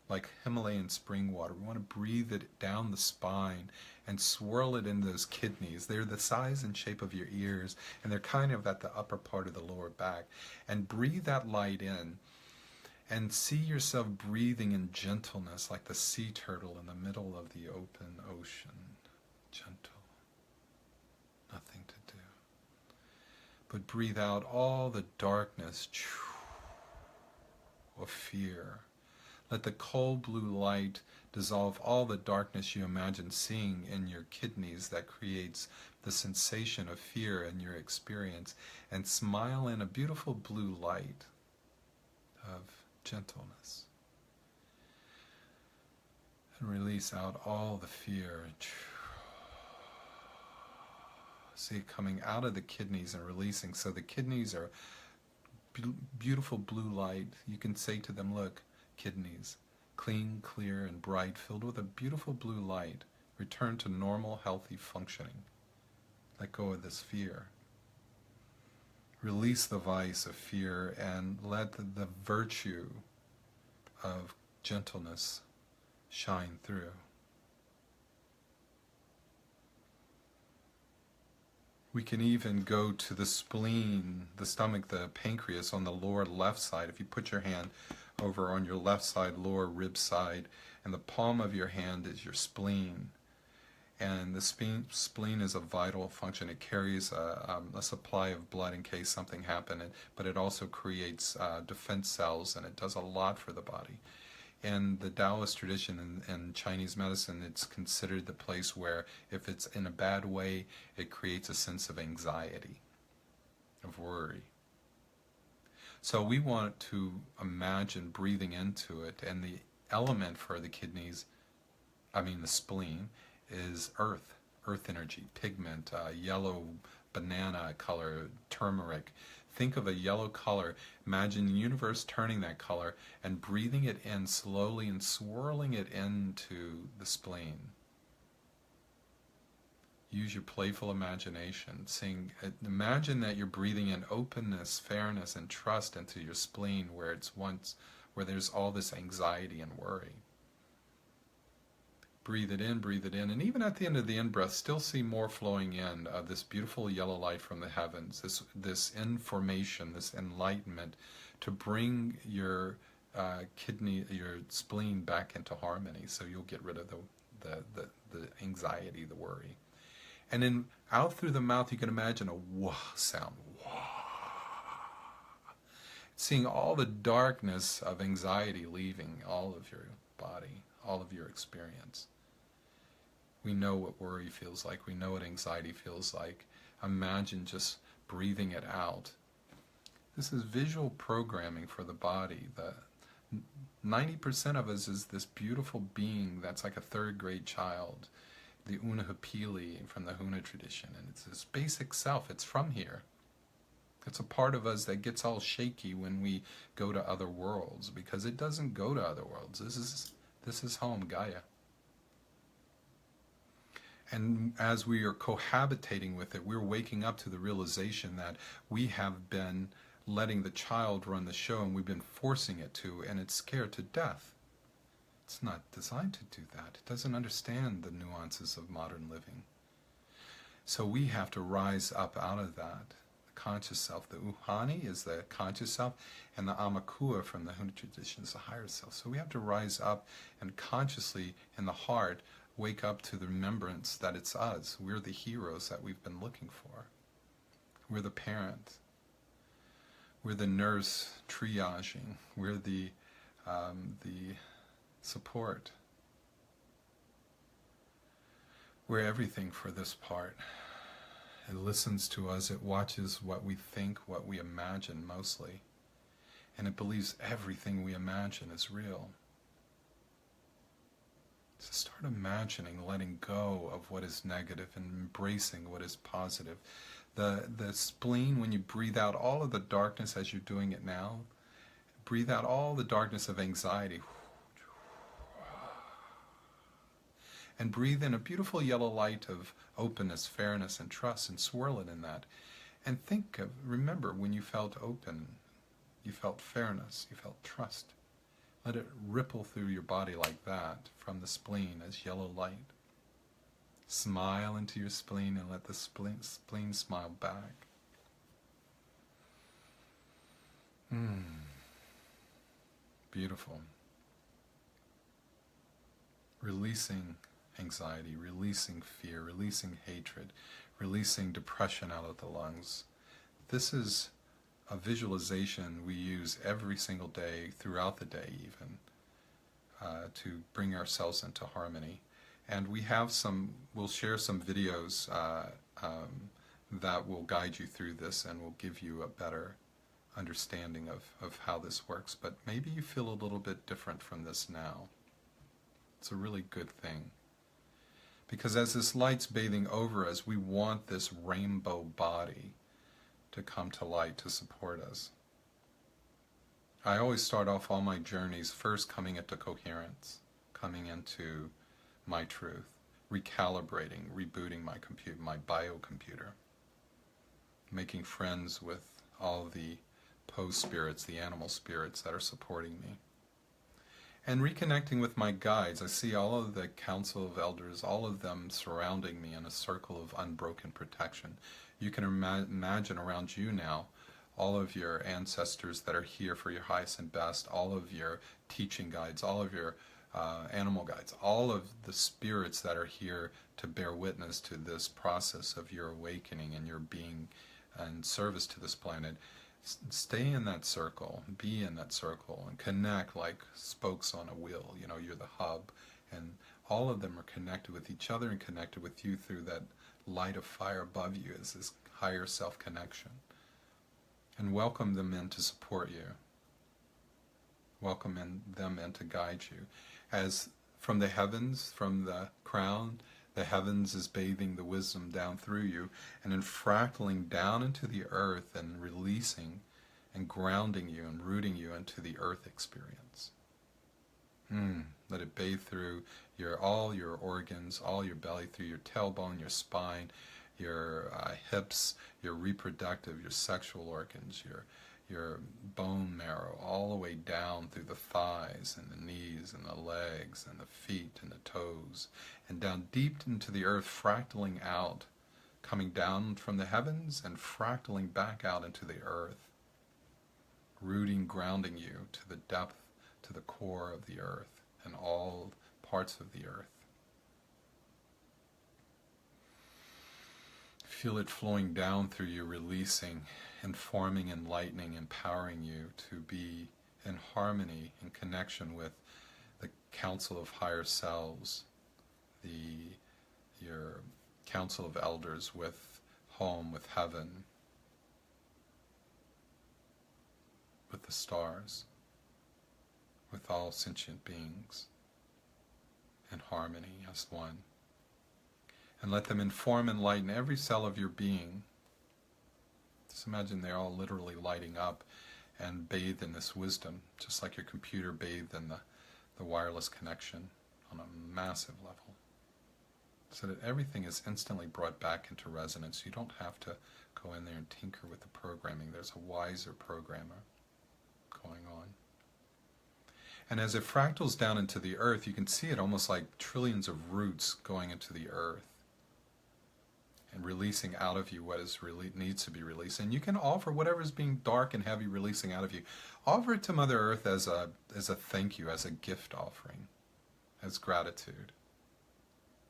like Himalayan spring water. We want to breathe it down the spine and swirl it in those kidneys. They're the size and shape of your ears, and they're kind of at the upper part of the lower back. And breathe that light in, and see yourself breathing in gentleness like the sea turtle in the middle of the open ocean. Gentle. Nothing to do. But breathe out all the darkness of fear. Let the cold blue light dissolve all the darkness you imagine seeing in your kidneys that creates the sensation of fear in your experience, and smile in a beautiful blue light of gentleness. And release out all the fear. See it coming out of the kidneys and releasing. So the kidneys are beautiful blue light. You can say to them, look, kidneys, clean, clear, and bright, filled with a beautiful blue light. Return to normal, healthy functioning. Let go of this fear. Release the vice of fear and let the virtue of gentleness shine through. We can even go to the spleen, the stomach, the pancreas on the lower left side. If you put your hand over on your left side, lower rib side, and the palm of your hand is your spleen. And the spleen is a vital function. It carries a supply of blood in case something happened, but it also creates defense cells, and it does a lot for the body. In the Taoist tradition and Chinese medicine, it's considered the place where, if it's in a bad way, it creates a sense of anxiety, of worry. So we want to imagine breathing into it, and the element for the kidneys, the spleen, is earth energy, pigment, yellow banana color, turmeric. Think of a yellow color. Imagine the universe turning that color and breathing it in slowly and swirling it into the spleen. Use your playful imagination. Imagine that you're breathing in openness, fairness, and trust into your spleen, where there's all this anxiety and worry. Breathe it in, and even at the end of the in-breath, still see more flowing in of this beautiful yellow light from the heavens, this information, this enlightenment, to bring your your spleen back into harmony, so you'll get rid of the anxiety, the worry. And then out through the mouth, you can imagine a wah sound. Wah. Seeing all the darkness of anxiety leaving all of your body, all of your experience. We know what worry feels like. We know what anxiety feels like. Imagine just breathing it out. This is visual programming for the body. 90% of us is this beautiful being that's like a third-grade child, the Unahapili from the Huna tradition, and it's this basic self. It's from here. It's a part of us that gets all shaky when we go to other worlds, because it doesn't go to other worlds. This is home, Gaia. And as we are cohabitating with it, we're waking up to the realization that we have been letting the child run the show, and we've been forcing it to, and it's scared to death. It's not designed to do that. It doesn't understand the nuances of modern living. So we have to rise up out of that. The conscious self, the Uhani is the conscious self, and the Amakua from the Huna tradition is the higher self. So we have to rise up and consciously, in the heart, wake up to the remembrance that it's us. We're the heroes that we've been looking for. We're the parent. We're the nurse triaging. We're the support. We're everything for this part. It listens to us. It watches what we think, what we imagine mostly. And it believes everything we imagine is real. So start imagining letting go of what is negative and embracing what is positive. The spleen, when you breathe out all of the darkness as you're doing it now, breathe out all the darkness of anxiety. And breathe in a beautiful yellow light of openness, fairness, and trust, and swirl it in that. And remember when you felt open, you felt fairness, you felt trust. Let it ripple through your body like that from the spleen as yellow light. Smile into your spleen and let the spleen smile back. Beautiful. Releasing anxiety, releasing fear, releasing hatred, releasing depression out of the lungs. This is a visualization we use every single day, throughout the day even, to bring ourselves into harmony. And we'll share some videos that will guide you through this and will give you a better understanding of how this works. But maybe you feel a little bit different from this now. It's a really good thing. Because as this light's bathing over us, we want this rainbow body to come to light to support us. I always start off all my journeys first coming into coherence, coming into my truth, recalibrating, rebooting my biocomputer, making friends with all the spirits, the animal spirits that are supporting me. And reconnecting with my guides, I see all of the Council of Elders, all of them surrounding me in a circle of unbroken protection. You can imagine around you now all of your ancestors that are here for your highest and best, all of your teaching guides, all of your animal guides, all of the spirits that are here to bear witness to this process of your awakening and your being and service to this planet. Stay in that circle, be in that circle, and connect like spokes on a wheel. You know, you're the hub, and all of them are connected with each other and connected with you through that light of fire above you as this higher self-connection. And welcome them in to support you. Welcome them in to guide you. As from the heavens, from the crown, the heavens is bathing the wisdom down through you, and then fractaling down into the earth and releasing and grounding you and rooting you into the earth experience. Let it bathe through all your organs, all your belly, through your tailbone, your spine, your hips, your reproductive, your sexual organs, your bone marrow, all the way down through the thighs and the knees and the legs and the feet and the toes, and down deep into the earth, fractaling out, coming down from the heavens and fractaling back out into the earth, rooting, grounding you to the depth, to the core of the earth and all parts of the earth. Feel it flowing down through you, releasing, informing, enlightening, empowering you to be in harmony, in connection with the council of higher selves, your council of elders, with home, with heaven, with the stars, with all sentient beings, in harmony as one. And let them inform and enlighten every cell of your being. Just imagine they're all literally lighting up and bathed in this wisdom, just like your computer bathed in the wireless connection on a massive level. So that everything is instantly brought back into resonance. You don't have to go in there and tinker with the programming. There's a wiser programmer going on. And as it fractals down into the earth, you can see it almost like trillions of roots going into the earth and releasing out of you what needs to be released. And you can offer whatever is being dark and heavy releasing out of you. Offer it to Mother Earth as a thank you, as a gift offering, as gratitude.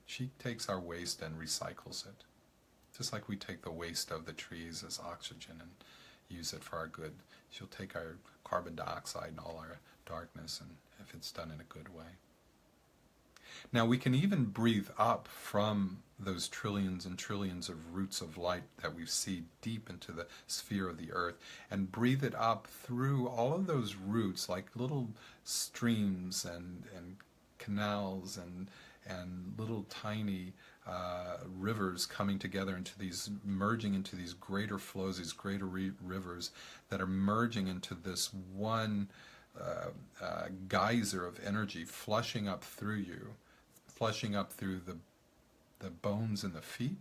She takes our waste and recycles it, just like we take the waste of the trees as oxygen and use it for our good. She'll take our carbon dioxide and all our darkness, and if it's done in a good way. Now we can even breathe up from those trillions and trillions of roots of light that we see deep into the sphere of the earth, and breathe it up through all of those roots like little streams and canals and little tiny rivers coming together into these, merging into these greater flows, these greater rivers that are merging into this one geyser of energy, flushing up through you, flushing up through the bones in the feet.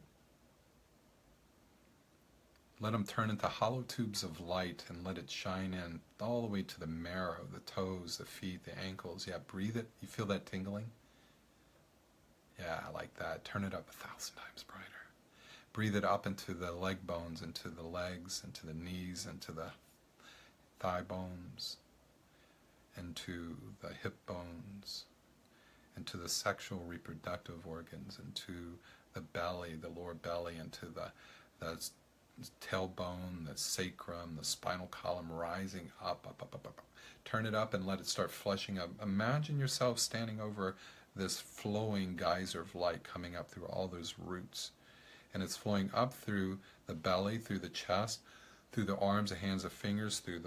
Let them turn into hollow tubes of light and let it shine in all the way to the marrow, the toes, the feet, the ankles. Yeah, breathe it. You feel that tingling? Yeah, I like that. Turn it up 1,000 times brighter. Breathe it up into the leg bones, into the legs, into the knees, into the thigh bones, into the hip bones, into the sexual reproductive organs, into the belly, the lower belly, into the tailbone, the sacrum, the spinal column, rising up. Turn it up and let it start flushing up. Imagine yourself standing over this flowing geyser of light coming up through all those roots. And it's flowing up through the belly, through the chest, through the arms, the hands, the fingers, through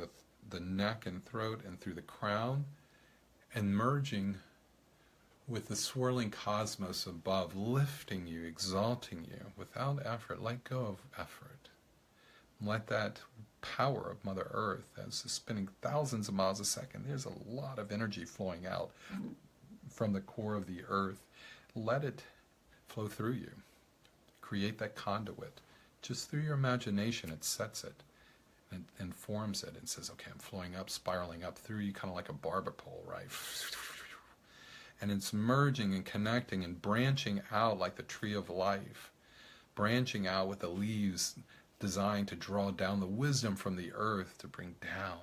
the neck and throat, and through the crown, and merging with the swirling cosmos above, lifting you, exalting you without effort. Let go of effort. Let that power of Mother Earth, as is spinning thousands of miles a second, there's a lot of energy flowing out from the core of the earth. Let it flow through you. Create that conduit. Just through your imagination, it sets it and informs it and says, okay, I'm flowing up, spiraling up through you, kind of like a barber pole, right? And it's merging and connecting and branching out like the tree of life, branching out with the leaves designed to draw down the wisdom from the earth to bring down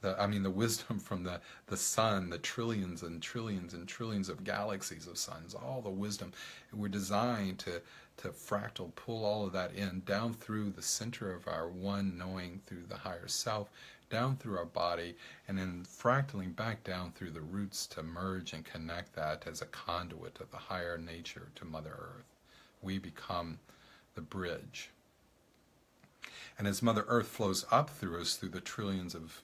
the wisdom from the sun, the trillions and trillions and trillions of galaxies of suns, all the wisdom. We're designed to fractal pull all of that in, down through the center of our one knowing, through the higher self, down through our body, and then fractaling back down through the roots to merge and connect that as a conduit of the higher nature to Mother Earth. We become the bridge. And as Mother Earth flows up through us, through the trillions of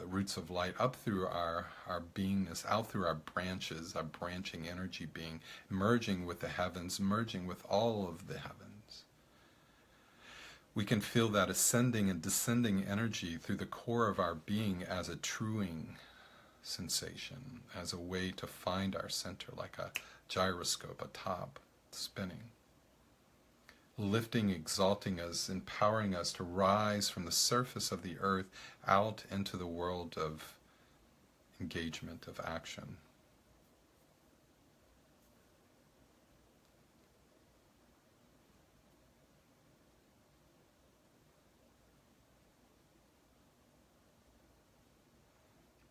roots of light, up through our beingness, out through our branches, our branching energy being, merging with the heavens, merging with all of the heavens. We can feel that ascending and descending energy through the core of our being as a truing sensation, as a way to find our center, like a gyroscope, a top spinning. Lifting, exalting us, empowering us to rise from the surface of the earth out into the world of engagement, of action.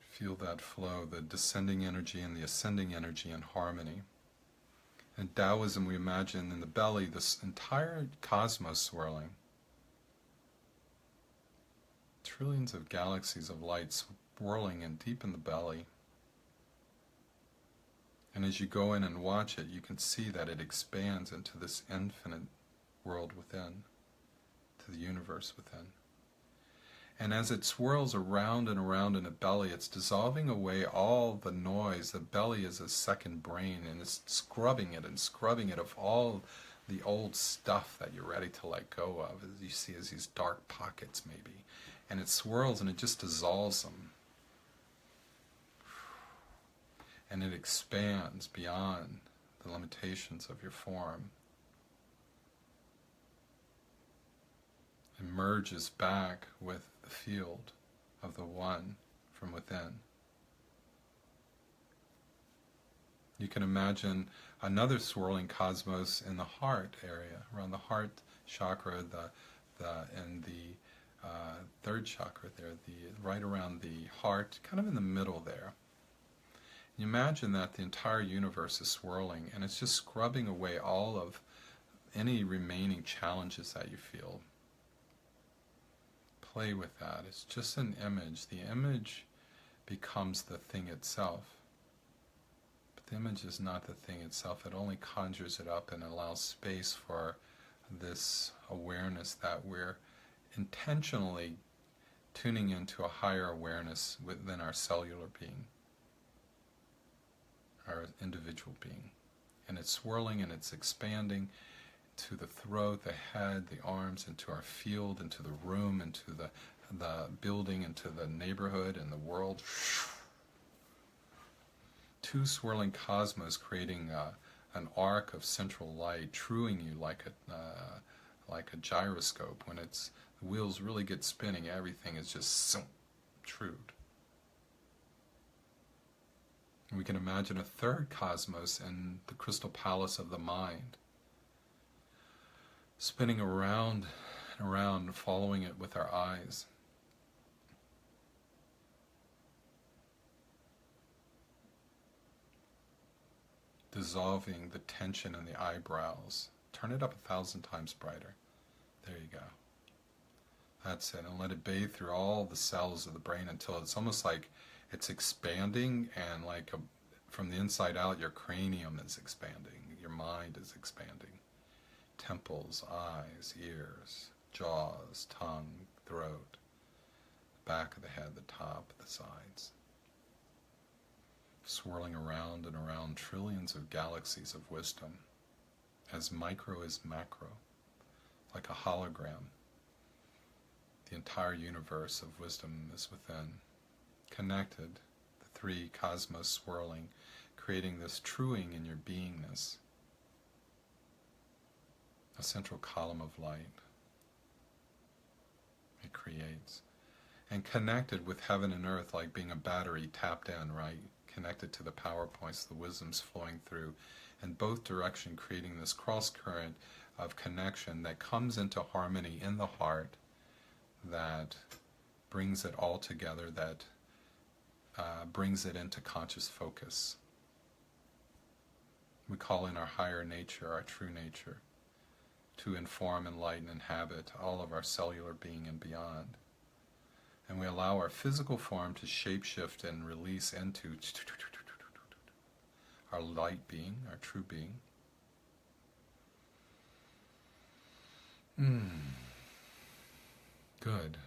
Feel that flow, the descending energy and the ascending energy in harmony. In Taoism, we imagine in the belly this entire cosmos swirling. Trillions of galaxies of light swirling in deep in the belly. And as you go in and watch it, you can see that it expands into this infinite world within, to the universe within. And as it swirls around and around in the belly, it's dissolving away all the noise. The belly is a second brain, and it's scrubbing it of all the old stuff that you're ready to let go of, as you see as these dark pockets maybe. And it swirls and it just dissolves them. And it expands beyond the limitations of your form. It merges back with the field of the one from within. You can imagine another swirling cosmos in the heart area, around the heart chakra, and the third chakra there, right around the heart, kind of in the middle there. You imagine that the entire universe is swirling, and it's just scrubbing away all of any remaining challenges that you feel. Play with that. It's just an image. The image becomes the thing itself. But the image is not the thing itself. It only conjures it up and allows space for this awareness that we're intentionally tuning into a higher awareness within our cellular being, our individual being. And it's swirling and it's expanding to the throat, the head, the arms, into our field, into the room, into the building, into the neighborhood and the world. Two swirling cosmos creating an arc of central light, truing you like a gyroscope. When the wheels really get spinning, everything is just trued. We can imagine a third cosmos in the crystal palace of the mind, spinning around and around, following it with our eyes. Dissolving the tension in the eyebrows. Turn it up 1,000 times brighter. There you go. That's it. And let it bathe through all the cells of the brain until it's almost like it's expanding, and from the inside out, your cranium is expanding, your mind is expanding. Temples, eyes, ears, jaws, tongue, throat, back of the head, the top, the sides. Swirling around and around trillions of galaxies of wisdom, as micro as macro, like a hologram. The entire universe of wisdom is within, connected, the three cosmos swirling, creating this truing in your beingness. A central column of light it creates, and connected with heaven and earth like being a battery tapped in, right? connected to the power points, the wisdom's flowing through in both directions, creating this cross current of connection that comes into harmony in the heart, that brings it all together, that brings it into conscious focus. We call in our higher nature, our true nature, to inform, enlighten, inhabit all of our cellular being and beyond. And we allow our physical form to shapeshift and release into our light being, our true being. Good.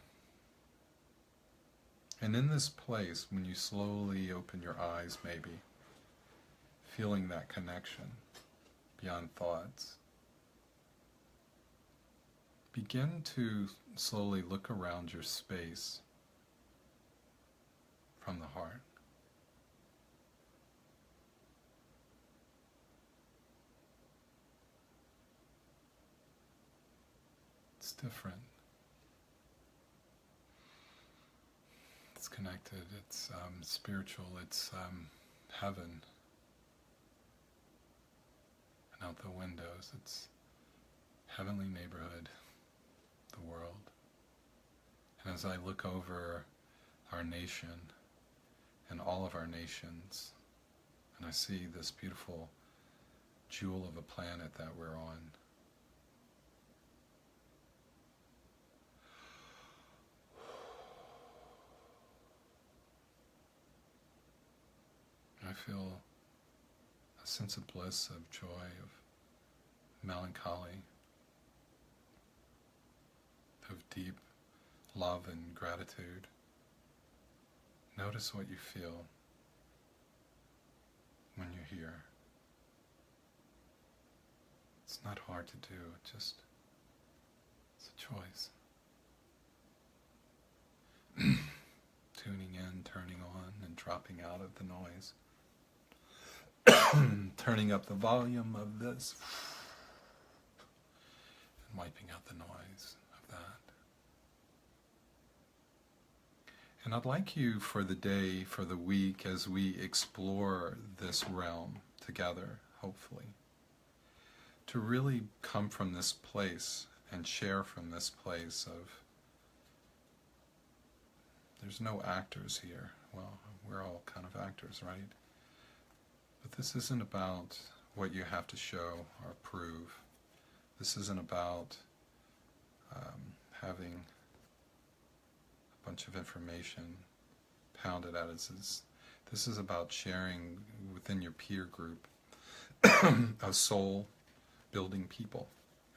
And in this place, when you slowly open your eyes, maybe, feeling that connection beyond thoughts, begin to slowly look around your space from the heart. It's different. It's connected, it's spiritual, it's heaven. And out the windows, it's heavenly neighborhood, the world. And as I look over our nation and all of our nations, and I see this beautiful jewel of a planet that we're on, I feel a sense of bliss, of joy, of melancholy, of deep love and gratitude. Notice what you feel when you're here. It's not hard to do, it's a choice. Tuning in, turning on, and dropping out of the noise. Turning up the volume of this and wiping out the noise of that. And I'd like you for the day, for the week, as we explore this realm together, hopefully, to really come from this place and share from this place of, there's no actors here. Well, we're all kind of actors, right? But this isn't about what you have to show or prove. This isn't about having a bunch of information pounded at us. This is about sharing within your peer group of soul-building people,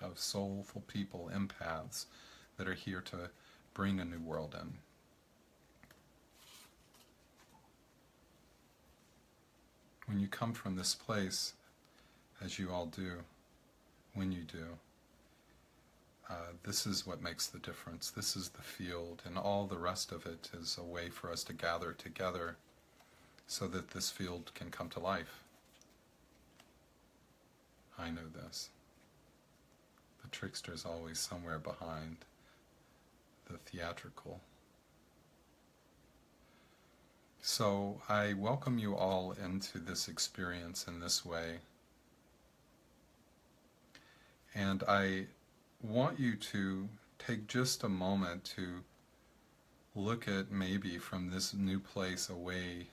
of soulful people, empaths that are here to bring a new world in. When you come from this place, as you all do, when you do, this is what makes the difference. This is the field, and all the rest of it is a way for us to gather together so that this field can come to life. I know this. The trickster is always somewhere behind the theatrical. So I welcome you all into this experience in this way. And I want you to take just a moment to look at, maybe from this new place, a way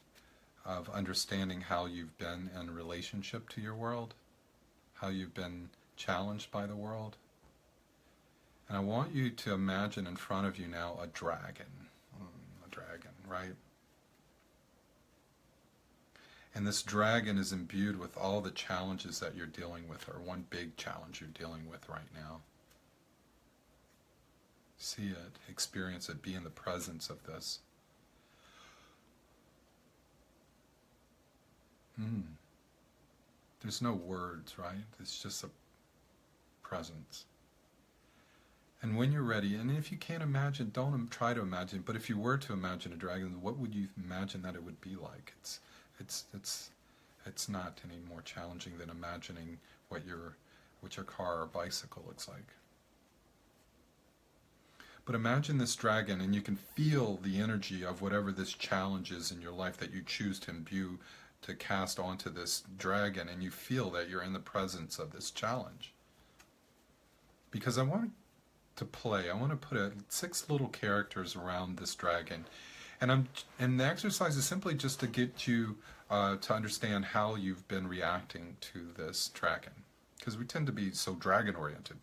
of understanding how you've been in relationship to your world, how you've been challenged by the world. And I want you to imagine in front of you now a dragon, right? And this dragon is imbued with all the challenges that you're dealing with, or one big challenge you're dealing with right now. See it, experience it, be in the presence of this. There's no words, right? It's just a presence. And when you're ready, and if you can't imagine, don't try to imagine, but if you were to imagine a dragon, what would you imagine that it would be like? It's not any more challenging than imagining what your car or bicycle looks like. But imagine this dragon, and you can feel the energy of whatever this challenge is in your life that you choose to imbue, to cast onto this dragon, and you feel that you're in the presence of this challenge. Because I want to play, I want to put 6 little characters around this dragon, and the exercise is simply just to get you to understand how you've been reacting to this dragon. Because we tend to be so dragon oriented,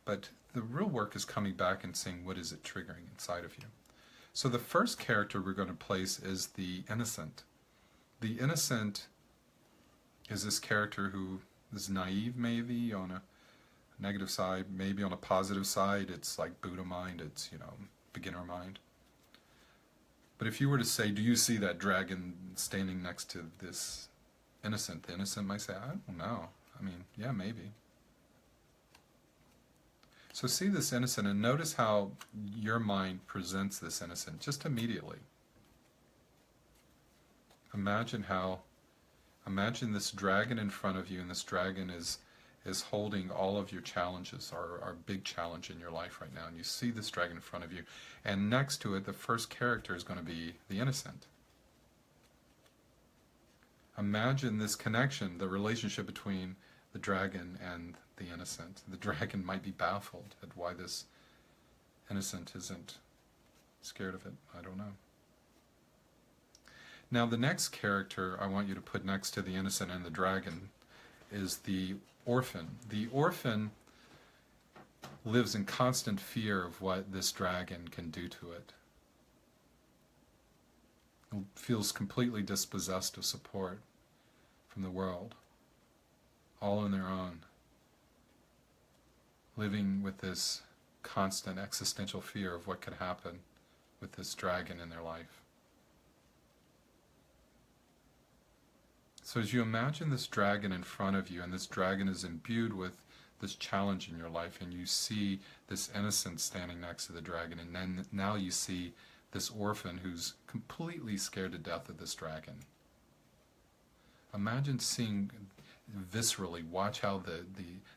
but the real work is coming back and seeing what is it triggering inside of you. So the first character we're going to place is the innocent. The innocent is this character who is naive, maybe on a negative side, maybe on a positive side. It's like Buddha mind, it's, beginner mind. But if you were to say, do you see that dragon standing next to this innocent? The innocent might say, I don't know. I mean, yeah, maybe. So see this innocent and notice how your mind presents this innocent just immediately. Imagine this dragon in front of you, and this dragon is holding all of your challenges, our big challenge in your life right now. And you see this dragon in front of you, and next to it, the first character is going to be the innocent. Imagine this connection, the relationship between the dragon and the innocent. The dragon might be baffled at why this innocent isn't scared of it. I don't know. Now the next character I want you to put next to the innocent and the dragon is the orphan. The orphan lives in constant fear of what this dragon can do to it. It feels completely dispossessed of support from the world, all on their own, living with this constant existential fear of what could happen with this dragon in their life. So as you imagine this dragon in front of you, and this dragon is imbued with this challenge in your life, and you see this innocent standing next to the dragon, and then now you see this orphan who's completely scared to death of this dragon. Imagine seeing viscerally, watch how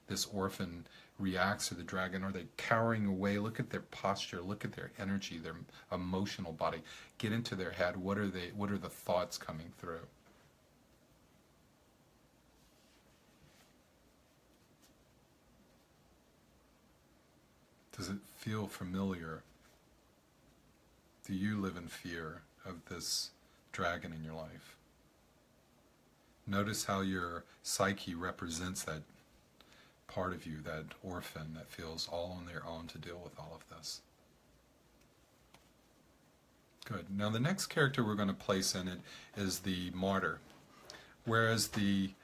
this orphan reacts to the dragon. Are they cowering away? Look at their posture, look at their energy, their emotional body. Get into their head. What are the thoughts coming through? Does it feel familiar? Do you live in fear of this dragon in your life? Notice how your psyche represents that part of you, that orphan that feels all on their own to deal with all of this. Good. Now the next character we're going to place in it is the martyr. Whereas the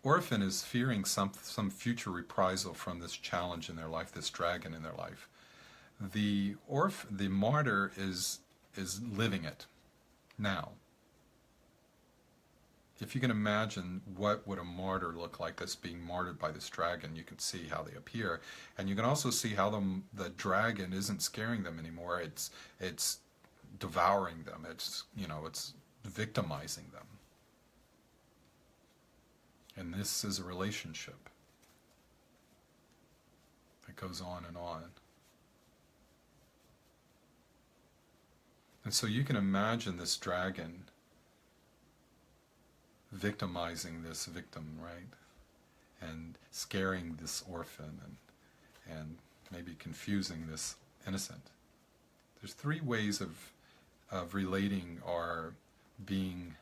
orphan is fearing some future reprisal from this challenge in their life, this dragon in their life. The martyr is living it now. If you can imagine what would a martyr look like that's being martyred by this dragon, you can see how they appear, and you can also see how the dragon isn't scaring them anymore. It's devouring them. It's victimizing them. And this is a relationship that goes on and on. And so you can imagine this dragon victimizing this victim, right? And scaring this orphan and maybe confusing this innocent. There's 3 ways of relating or being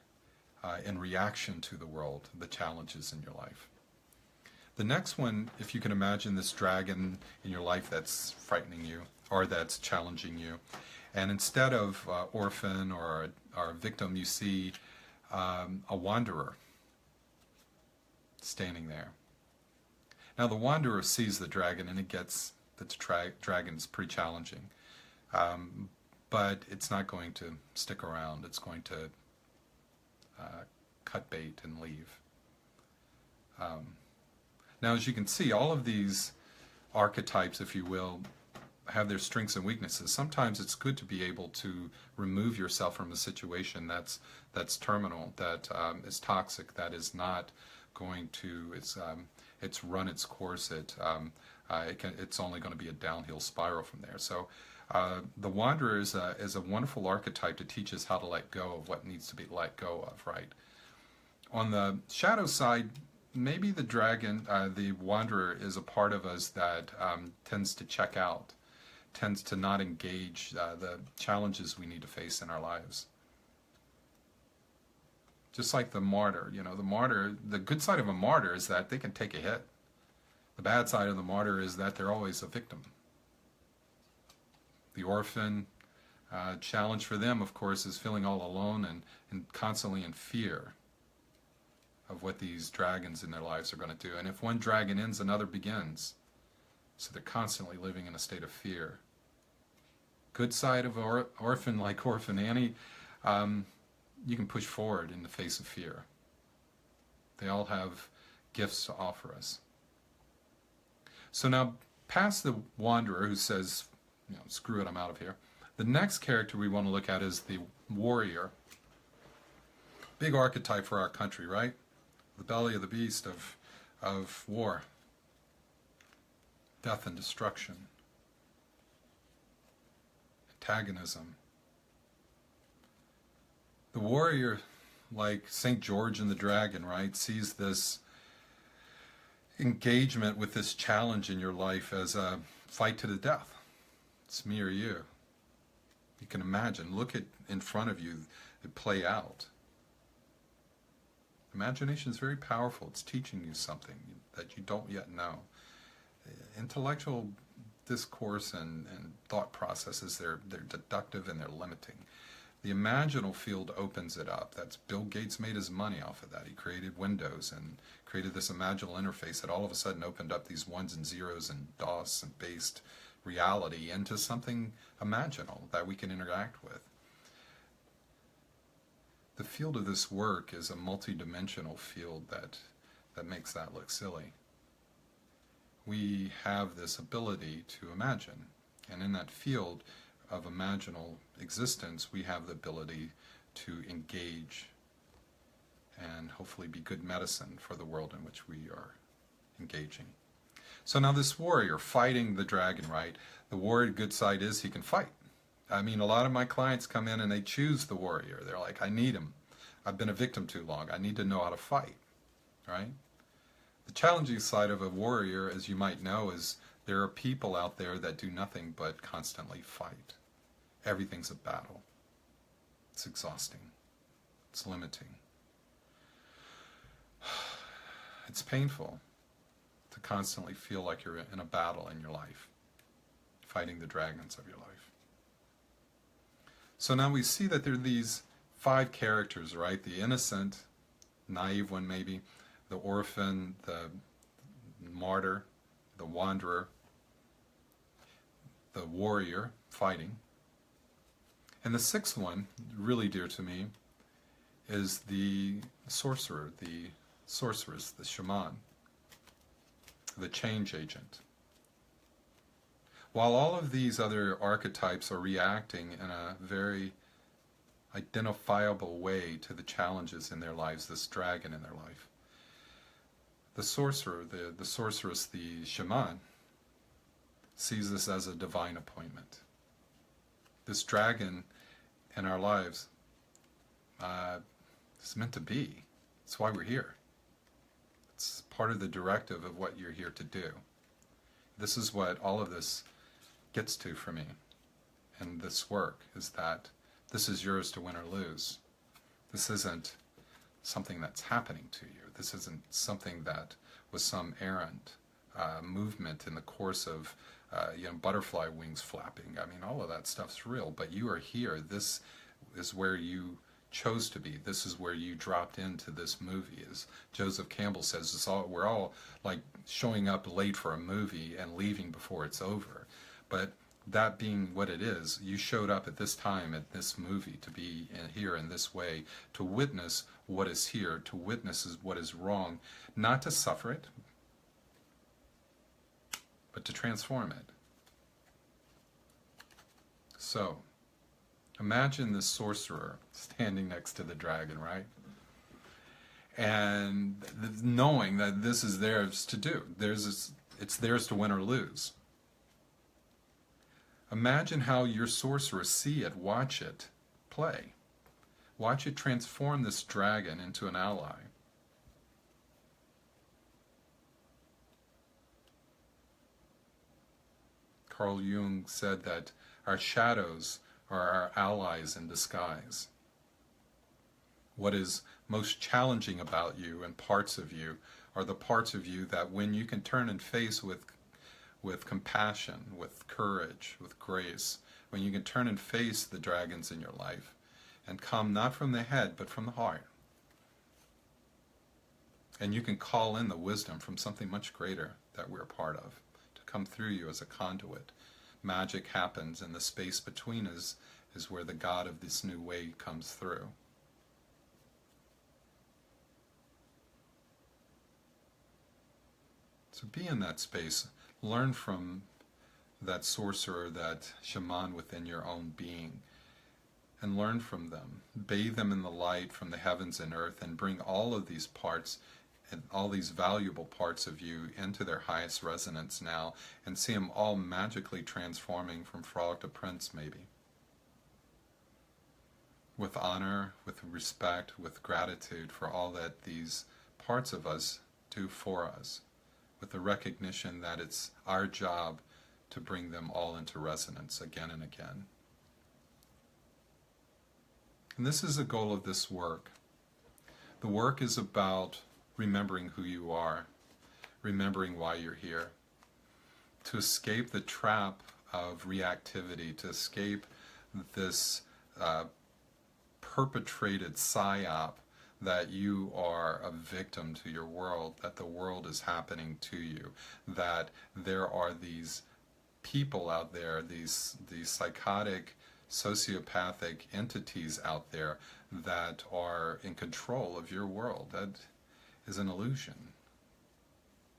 in reaction to the world, the challenges in your life. The next one, if you can imagine this dragon in your life that's frightening you or that's challenging you, and instead of orphan or a victim, you see a wanderer standing there. Now the wanderer sees the dragon, and it gets that the dragon's pretty challenging, but it's not going to stick around. It's going to cut bait and leave. Now, as you can see, all of these archetypes, if you will, have their strengths and weaknesses. Sometimes it's good to be able to remove yourself from a situation that's terminal, that is toxic, that is not going to, it's run its course, it's only going to be a downhill spiral from there. So the Wanderer is a wonderful archetype to teach us how to let go of what needs to be let go of, right? On the shadow side, maybe the dragon, the Wanderer, is a part of us that tends to check out, tends to not engage the challenges we need to face in our lives. Just like the martyr, the good side of a martyr is that they can take a hit. The bad side of the martyr is that they're always a victim. The orphan, challenge for them, of course, is feeling all alone and constantly in fear of what these dragons in their lives are going to do. And if one dragon ends, another begins. So they're constantly living in a state of fear. Good side of orphan, like Orphan Annie, you can push forward in the face of fear. They all have gifts to offer us. So now, past the Wanderer who says, screw it, I'm out of here. The next character we want to look at is the Warrior. Big archetype for our country, right? The belly of the beast of war. Death and destruction. Antagonism. The Warrior, like St. George and the Dragon, right, sees this engagement with this challenge in your life as a fight to the death. It's me or you. You can imagine, look at in front of you, it play out. Imagination is very powerful. It's teaching you something that you don't yet know. Intellectual discourse and thought processes, they're deductive and they're limiting. The imaginal field opens it up. That's Bill Gates made his money off of that. He created Windows and created this imaginal interface that all of a sudden opened up these ones and zeros and DOS and based reality into something imaginal that we can interact with. The field of this work is a multi-dimensional field that makes that look silly. We have this ability to imagine, and in that field of imaginal existence, we have the ability to engage and hopefully be good medicine for the world in which we are engaging. So now this warrior fighting the dragon, right? The warrior, good side is he can fight. I mean, a lot of my clients come in and they choose the warrior. They're like, I need him. I've been a victim too long. I need to know how to fight, right? The challenging side of a warrior, as you might know, is there are people out there that do nothing but constantly fight. Everything's a battle. It's exhausting. It's limiting. It's painful to constantly feel like you're in a battle in your life, fighting the dragons of your life. So now we see that there are these 5 characters, right? The innocent, naive one maybe, the orphan, the martyr, the wanderer, the warrior, fighting. And the 6th one, really dear to me, is the sorcerer, the sorceress, the shaman, the change agent. While all of these other archetypes are reacting in a very identifiable way to the challenges in their lives, this dragon in their life, the sorcerer, the sorceress, the shaman, sees this as a divine appointment. This dragon in our lives is meant to be. It's why we're here. It's part of the directive of what you're here to do. This is what all of this gets to for me. And this work is that this is yours to win or lose. This isn't something that's happening to you. This isn't something that was some errant movement in the course of butterfly wings flapping. I mean, all of that stuff's real, but you are here. This is where you chose to be. This is where you dropped into this movie. As Joseph Campbell says, we're all like showing up late for a movie and leaving before it's over. But that being what it is, you showed up at this time at this movie to be here in this way, to witness what is here, to witness what is wrong, not to suffer it, but to transform it. So, imagine this sorcerer standing next to the dragon, right? and knowing that this is theirs to do. It's theirs to win or lose. Imagine how your sorceress see it, watch it play. Watch it transform this dragon into an ally. Carl Jung said that our shadows are our allies in disguise. What is most challenging about you and parts of you are the parts of you that when you can turn and face with compassion, with courage, with grace, when you can turn and face the dragons in your life and come not from the head but from the heart. And you can call in the wisdom from something much greater that we're part of to come through you as a conduit. Magic happens, and the space between us is where the God of this new way comes through. So be in that space. Learn from that sorcerer, that shaman within your own being, and learn from them. Bathe them in the light from the heavens and earth, and bring all of these parts and all these valuable parts of you into their highest resonance now, and see them all magically transforming from frog to prince, maybe. With honor, with respect, with gratitude for all that these parts of us do for us, with the recognition that it's our job to bring them all into resonance again and again. And this is the goal of this work. The work is about remembering who you are, remembering why you're here, to escape the trap of reactivity, to escape this perpetrated psyop that you are a victim to your world, that the world is happening to you, that there are these people out there, these psychotic, sociopathic entities out there that are in control of your world. That is an illusion.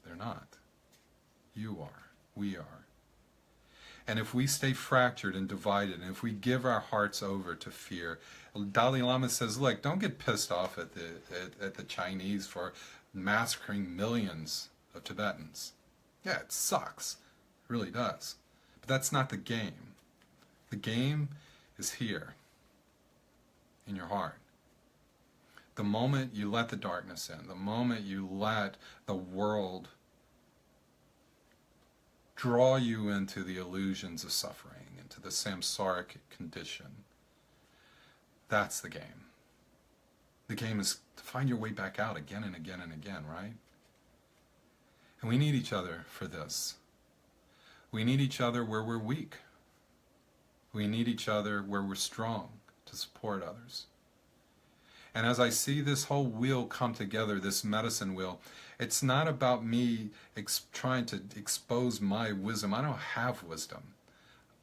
They're not. You are. We are. And if we stay fractured and divided, and if we give our hearts over to fear, Dalai Lama says, look, don't get pissed off at the Chinese for massacring millions of Tibetans. Yeah, it sucks. It really does. But that's not the game. The game is here, in your heart. The moment you let the darkness in, the moment you let the world draw you into the illusions of suffering, into the samsaric condition, that's the game. The game is to find your way back out again and again and again, right? And we need each other for this. We need each other where we're weak. We need each other where we're strong to support others. And as I see this whole wheel come together, this medicine wheel, it's not about me trying to expose my wisdom. I don't have wisdom.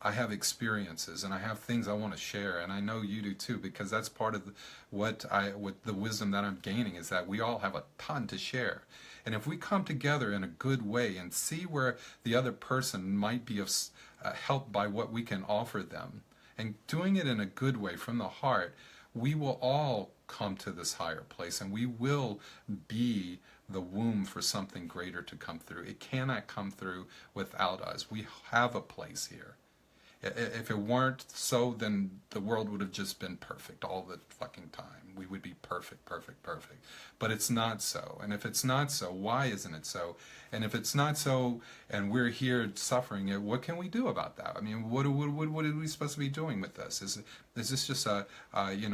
I have experiences, and I have things I want to share, and I know you do too, because that's part of what the wisdom that I'm gaining, is that we all have a ton to share. And if we come together in a good way and see where the other person might be of help by what we can offer them, and doing it in a good way from the heart, we will all come to this higher place, and we will be the womb for something greater to come through. It cannot come through without us. We have a place here. If it weren't so, then the world would have just been perfect all the fucking time. We would be perfect, perfect, perfect. But it's not so. And if it's not so, why isn't it so? And if it's not so, and we're here suffering it, what can we do about that? I mean, what are we supposed to be doing with this? Is this just a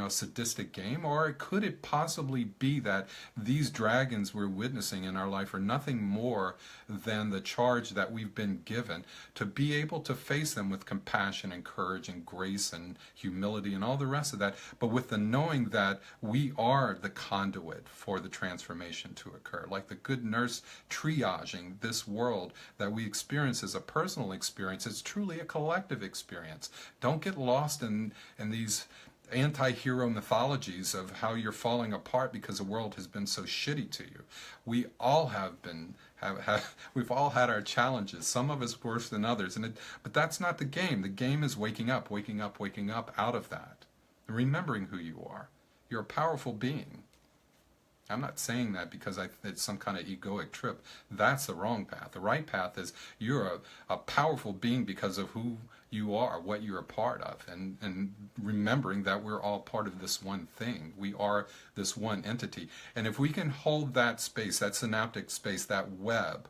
sadistic game, or could it possibly be that these dragons we're witnessing in our life are nothing more than the charge that we've been given to be able to face them with compassion and courage and grace and humility and all the rest of that, but with the knowing that we are the conduit for the transformation to occur, like the good nurse triaging this world that we experience as a personal experience. It's truly a collective experience. Don't get lost in these anti-hero mythologies of how you're falling apart because the world has been so shitty to you. We all have been we've all had our challenges, some of us worse than others, but that's not the game. The game is waking up out of that, and remembering who you are. You're a powerful being. I'm not saying that because it's some kind of egoic trip. That's the wrong path. The right path is you're a powerful being because of who you are, what you're a part of, and remembering that we're all part of this one thing. We are this one entity. And if we can hold that space, that synaptic space, that web,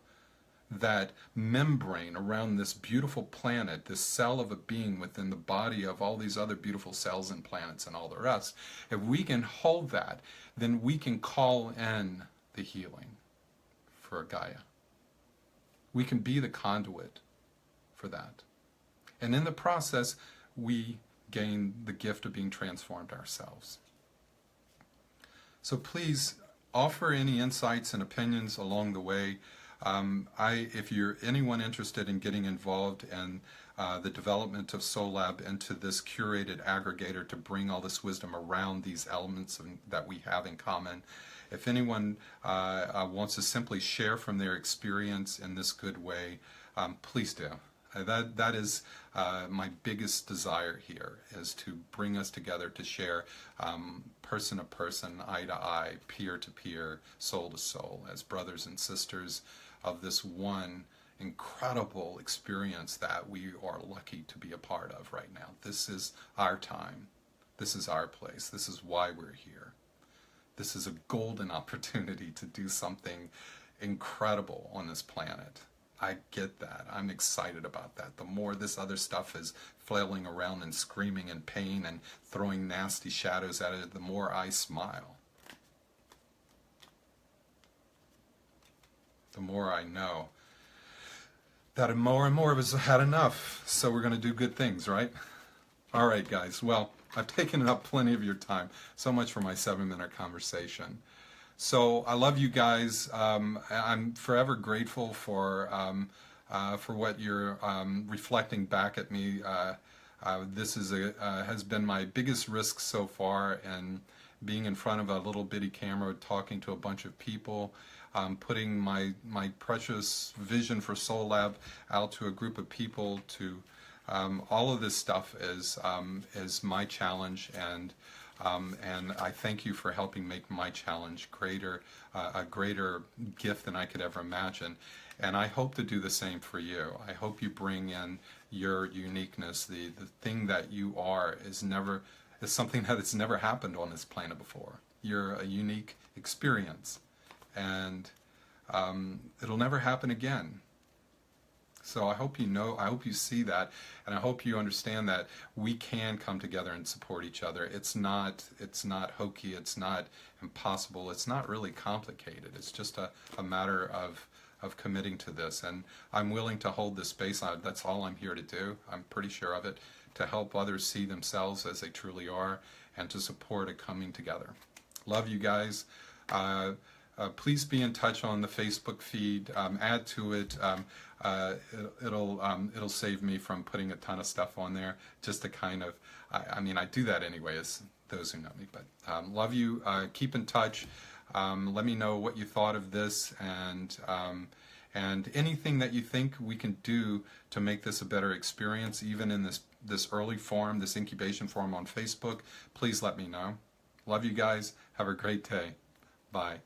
that membrane around this beautiful planet, this cell of a being within the body of all these other beautiful cells and planets and all the rest, if we can hold that, then we can call in the healing for Gaia. We can be the conduit for that. And in the process, we gain the gift of being transformed ourselves. So please offer any insights and opinions along the way. If you're anyone interested in getting involved in the development of Soullab into this curated aggregator to bring all this wisdom around these elements that we have in common, if anyone wants to simply share from their experience in this good way, please do. That is my biggest desire here, is to bring us together to share person to person, eye to eye, peer to peer, soul to soul, as brothers and sisters of this one incredible experience that we are lucky to be a part of right now. This is our time. This is our place. This is why we're here. This is a golden opportunity to do something incredible on this planet. I get that. I'm excited about that. The more this other stuff is flailing around and screaming in pain and throwing nasty shadows at it, the more I smile. The more I know that more and more of us have had enough, so we're going to do good things, right? All right, guys. Well, I've taken up plenty of your time. So much for my 7-minute conversation. So I love you guys. I'm forever grateful for what you're reflecting back at me. This is has been my biggest risk so far, and being in front of a little bitty camera, talking to a bunch of people, putting my precious vision for Soullab out to a group of people. To all of this stuff is my challenge, and I thank you for helping make my challenge greater, a greater gift than I could ever imagine. And I hope to do the same for you. I hope you bring in your uniqueness. The thing that you are is something that has never happened on this planet before. You're a unique experience, and it'll never happen again. So I hope you know, I hope you see that, and I hope you understand that we can come together and support each other. It's not hokey, it's not impossible, it's not really complicated. It's just a matter of committing to this, and I'm willing to hold this space. That's all I'm here to do. I'm pretty sure of it, to help others see themselves as they truly are, and to support a coming together. Love you guys. Please be in touch on the Facebook feed. Add to it. It'll save me from putting a ton of stuff on there. Just to kind of, I mean, I do that anyway, as those who know me. But love you. Keep in touch. Let me know what you thought of this, and anything that you think we can do to make this a better experience, even in this early form, this incubation form on Facebook. Please let me know. Love you guys. Have a great day. Bye.